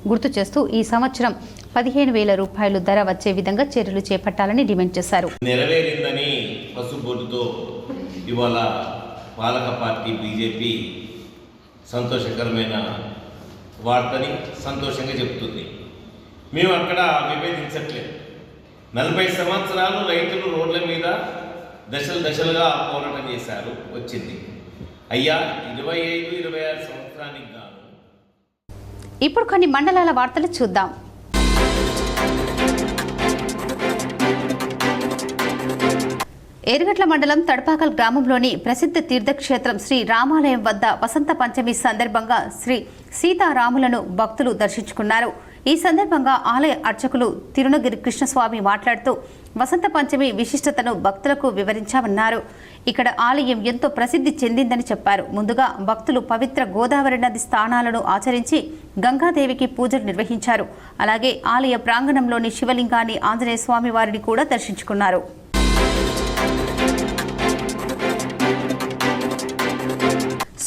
గుర్తు చేస్తూ ఈ సంవత్సరం 15,000 రూపాయలు ధర వచ్చే విధంగా చర్యలు చేపట్టాలని డిమాండ్ చేశారు. నెరవేరిందని పసుపు బోర్డుతో ఇవాళ పాలక పార్టీ బీజేపీ సంతోషకరమైన వార్తని సంతోషంగా చెప్తుంది. మేము అక్కడ విభేదించట్లేదు. 40 సంవత్సరాలు రైతులు రోడ్ల మీద దశలుగా పోరాటం చేశారు, వచ్చింది. అయ్యా 25-26 సంవత్సరానికి గాను ఇప్పుడు కొన్ని మండలాల వార్తలు చూద్దాం. ఏరుగట్ల మండలం తడపాకల్ గ్రామంలోని ప్రసిద్ధ తీర్థక్షేత్రం శ్రీ రామాలయం వద్ద వసంత పంచమి సందర్భంగా శ్రీ సీతారాములను భక్తులు దర్శించుకున్నారు. ఈ సందర్భంగా ఆలయ అర్చకులు తిరునగిరి కృష్ణస్వామి మాట్లాడుతూ వసంత పంచమి విశిష్టతను భక్తులకు వివరించామన్నారు. ఇక్కడ ఆలయం ఎంతో ప్రసిద్ధి చెందిందని చెప్పారు. ముందుగా భక్తులు పవిత్ర గోదావరి నది స్నానాలను ఆచరించి గంగాదేవికి పూజలు నిర్వహించారు. అలాగే ఆలయ ప్రాంగణంలోని శివలింగాన్ని, ఆంజనేయ స్వామి వారిని కూడా దర్శించుకున్నారు.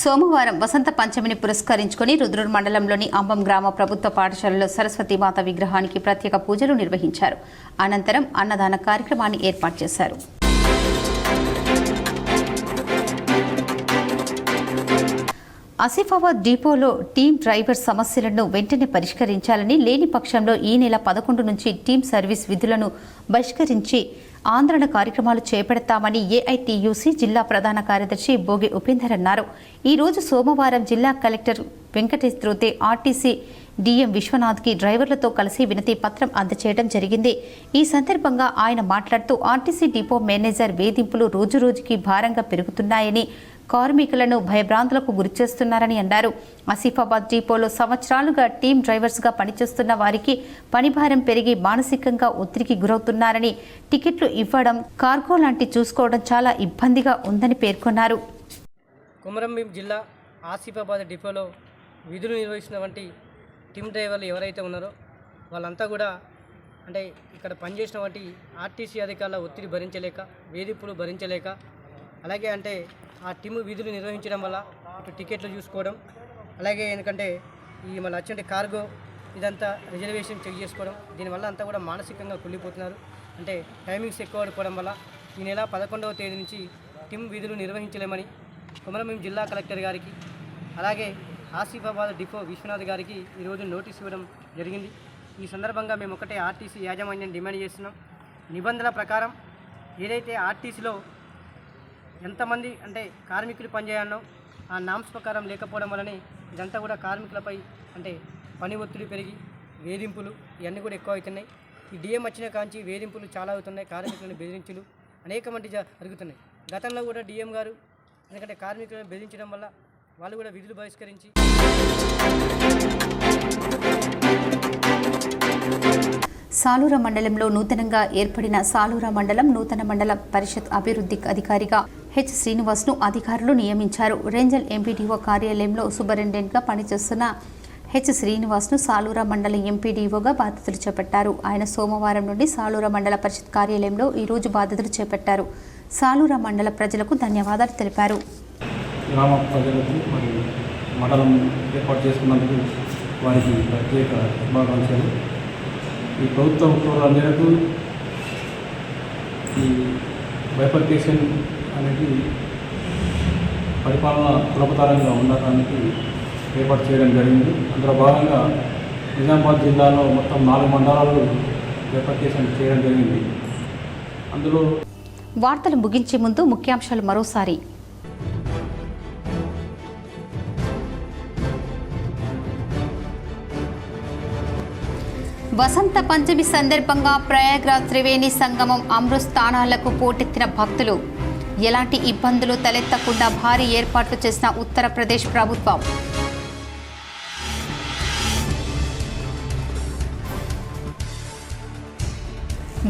సోమవారం వసంత పంచమిని పురస్కరించుకుని రుద్రూర్ మండలంలోని అంబం గ్రామ ప్రభుత్వ పాఠశాలలో సరస్వతీమాత విగ్రహానికి ప్రత్యేక పూజలు నిర్వహించారు. అనంతరం అన్నదాన కార్యక్రమాన్ని ఏర్పాటు చేశారు. ఆసిఫాబాద్ డిపోలో టీం డ్రైవర్ సమస్యలను వెంటనే పరిష్కరించాలని, లేని పక్షంలో ఈ నెల 11 నుంచి టీం సర్వీస్ విధులను బహిష్కరించి ఆందోళన కార్యక్రమాలు చేపడతామని ఏఐటీయూసీ జిల్లా ప్రధాన కార్యదర్శి బోగి ఉపేందర్ అన్నారు. ఈ రోజు సోమవారం జిల్లా కలెక్టర్ వెంకటేష్ త్రోతే ఆర్టీసీ డిఎం విశ్వనాథ్కి డ్రైవర్లతో కలిసి వినతి పత్రం అందజేయడం జరిగింది. ఈ సందర్భంగా ఆయన మాట్లాడుతూ ఆర్టీసీ డిపో మేనేజర్ వేధింపులు రోజురోజుకి భారంగా పెరుగుతున్నాయని, కార్మికులను భయభ్రాంతులకు గురిచేస్తున్నారని అన్నారు. ఆసిఫాబాద్ డిపోలో సంవత్సరాలుగా టీం డ్రైవర్స్గా పనిచేస్తున్న వారికి పనిభారం పెరిగి మానసికంగా ఒత్తిడికి గురవుతున్నారని, టికెట్లు ఇవ్వడం, కార్గో లాంటి చూసుకోవడం చాలా ఇబ్బందిగా ఉందని పేర్కొన్నారు. కొమరంభీం జిల్లా ఆసిఫాబాద్ డిపోలో విధులు నిర్వహిస్తున్నటువంటి టీం డ్రైవర్లు ఎవరైతే ఉన్నారో వాళ్ళంతా కూడా అంటే ఇక్కడ పనిచేసినటువంటి ఆర్టీసీ అధికారుల ఒత్తిడి భరించలేక, వేధింపులు భరించలేక, అలాగే అంటే ఆ టీము విధులు నిర్వహించడం వల్ల ఇటు టికెట్లు చూసుకోవడం, అలాగే ఎందుకంటే ఈ మళ్ళీ వచ్చే కార్గో ఇదంతా రిజర్వేషన్ చెక్ చేసుకోవడం, దీనివల్ల అంతా కూడా మానసికంగా కుళ్ళిపోతున్నారు. అంటే టైమింగ్స్ ఎక్కువ పడిపోవడం వల్ల ఈ నెల 11వ తేదీ నుంచి టీం విధులు నిర్వహించలేమని కొమరంభీం జిల్లా కలెక్టర్ గారికి, అలాగే ఆసిఫాబాద్ డిపో విశ్వనాథ్ గారికి ఈరోజు నోటీస్ ఇవ్వడం జరిగింది. ఈ సందర్భంగా మేము ఒకటే ఆర్టీసీ యాజమాన్యం డిమాండ్ చేస్తున్నాం. నిబంధనల ప్రకారం ఏదైతే ఆర్టీసీలో ఎంతమంది అంటే కార్మికులు పనిచేయాలనో ఆ నామ్స్ ప్రకారం లేకపోవడం వల్లనే ఇదంతా కూడా కార్మికులపై అంటే పని ఒత్తిడి పెరిగి వేధింపులు ఇవన్నీ కూడా ఎక్కువ అవుతున్నాయి. ఈ డిఎం వచ్చిన కాంచి వేధింపులు చాలా అవుతున్నాయి. కార్మికులను బెదిరించులు అనేక మంది జరుగుతున్నాయి. గతంలో కూడా డిఎం గారు ఎందుకంటే కార్మికులను బెదిరించడం వల్ల వాళ్ళు కూడా విధులు బహిష్కరించి సాలూరా మండలంలో నూతనంగా ఏర్పడిన సాలూరా మండలం నూతన మండల పరిషత్ అభివృద్ధి అధికారిగా హెచ్ శ్రీనివాస్ను అధికారులు నియమించారు. రేంజల్ ఎంపీడీఓ కార్యాలయంలో సూపరింటెండెంట్గా పనిచేస్తున్న హెచ్ శ్రీనివాస్ను సాలూరా మండల ఎంపీడీఓగా బాధ్యతలు చేపట్టారు. ఆయన సోమవారం నుండి సాలూరా మండల పరిషత్ కార్యాలయంలో ఈరోజు బాధ్యతలు చేపట్టారు. సాలూరా మండల ప్రజలకు ధన్యవాదాలు తెలిపారు. గ్రామ ప్రజలకు మరియు మండలం ఏర్పాటు చేసుకున్నందుకు వారికి ప్రత్యేక శుభాకాంక్షలు. ఈ ప్రభుత్వ ఉత్తర్వుల మేరకు ఈ బైఫర్కేషన్ అనేది పరిపాలన సులభతరంగా ఉండటానికి ఏర్పాటు చేయడం జరిగింది. అందులో భాగంగా నిజామాబాద్ జిల్లాలో మొత్తం 4 మండలాలు బైఫర్కేషన్ చేయడం జరిగింది. అందులో వార్తలు ముగించే ముందు ముఖ్యాంశాలు మరోసారి. వసంత పంచమి సందర్భంగా ప్రయాగ్రాజ్ త్రివేణి సంగమం అమృత్ స్థానాలకు పోటెత్తిన భక్తులు. ఎలాంటి ఇబ్బందులు తలెత్తకుండా భారీ ఏర్పాట్లు చేసిన ఉత్తరప్రదేశ్ ప్రభుత్వం.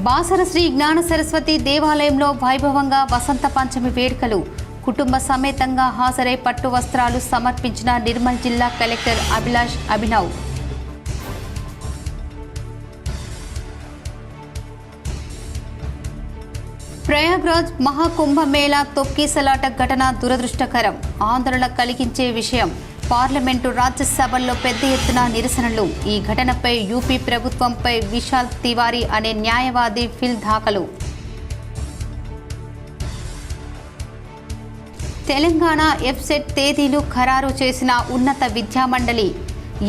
బాసర శ్రీ జ్ఞాన సరస్వతి దేవాలయంలో వైభవంగా వసంత పంచమి వేడుకలు. కుటుంబ సమేతంగా హాజరై పట్టు వస్త్రాలు సమర్పించిన నిర్మల్ జిల్లా కలెక్టర్ అభిలాష్ అభినవ్. ప్రయాగ్రాజ్ మహాకుంభమేళా తొక్కిసలాట ఘటన దురదృష్టకరం, ఆందోళన కలిగించే విషయం. పార్లమెంటు రాజ్యసభల్లో పెద్ద ఎత్తున నిరసనలు. ఈ ఘటనపై యూపీ ప్రభుత్వంపై విశాల్ తివారీ అనే న్యాయవాది ఫిల్ దాఖలు. తెలంగాణ ఎఫ్సెట్ తేదీలు ఖరారు చేసిన ఉన్నత విద్యామండలి.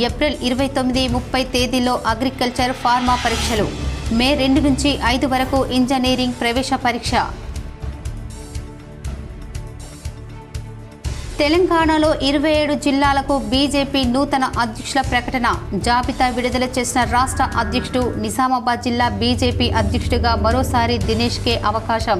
ఏప్రిల్ 29-30 తేదీలో అగ్రికల్చర్ ఫార్మా పరీక్షలు. మే 2 నుంచి 5 వరకు ఇంజనీరింగ్ ప్రవేశ పరీక్ష. తెలంగాణలో 27 జిల్లాలకు బీజేపీ నూతన అధ్యక్షుల ప్రకటన. జాబితా విడుదల చేసిన రాష్ట్ర అధ్యక్షుడు నిజామాబాద్ జిల్లా బీజేపీ అధ్యక్షుడిగా మరోసారి దినేష్కే అవకాశం.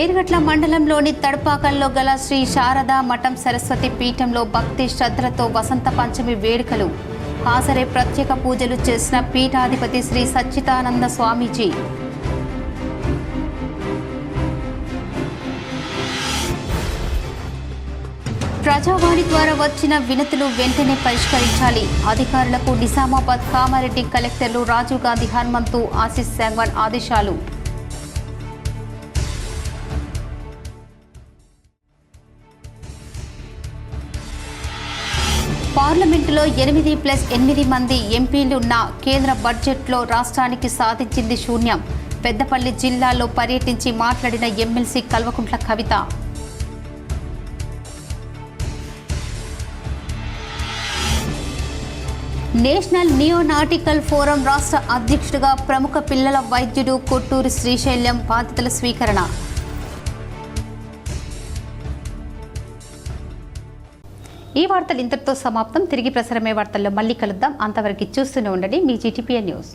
ఏర్గట్ల మండలంలోని తడపాకల్లో గల శ్రీ శారదా మఠం సరస్వతి పీఠంలో భక్తి శ్రద్ధలతో వసంత పంచమి వేడుకలు. హాజరై ప్రత్యేక పూజలు చేసిన పీఠాధిపతి శ్రీ సచ్చిదానంద స్వామీజీ. ప్రజావాణి ద్వారా వచ్చిన వినతులు వెంటనే పరిష్కరించాలి. అధికారులకు నిజామాబాద్ కామారెడ్డి కలెక్టర్లు రాజీవ్ గాంధీ హనుమంతు ఆశీస్ సంగ్వాన్ ఆదేశాలు. పార్లమెంటులో 8+8 మంది ఎంపీలున్న కేంద్ర బడ్జెట్లో రాష్ట్రానికి సాధించింది శూన్యం. పెద్దపల్లి జిల్లాలో పర్యటించి మాట్లాడిన MLC Kalvakuntla Kavitha. National నియోనాటికల్ forum రాష్ట్ర అధ్యక్షుడిగా ప్రముఖ పిల్లల వైద్యుడు కొట్టూరి శ్రీశైలం బాధ్యతల స్వీకరణ. ఈ వార్తలు ఇంతటితో సమాప్తం. తిరిగి ప్రసారమే వార్తల్లో మళ్ళీ కలుద్దాం. అంతవరకు చూస్తూనే ఉండండి మీ GTPN న్యూస్.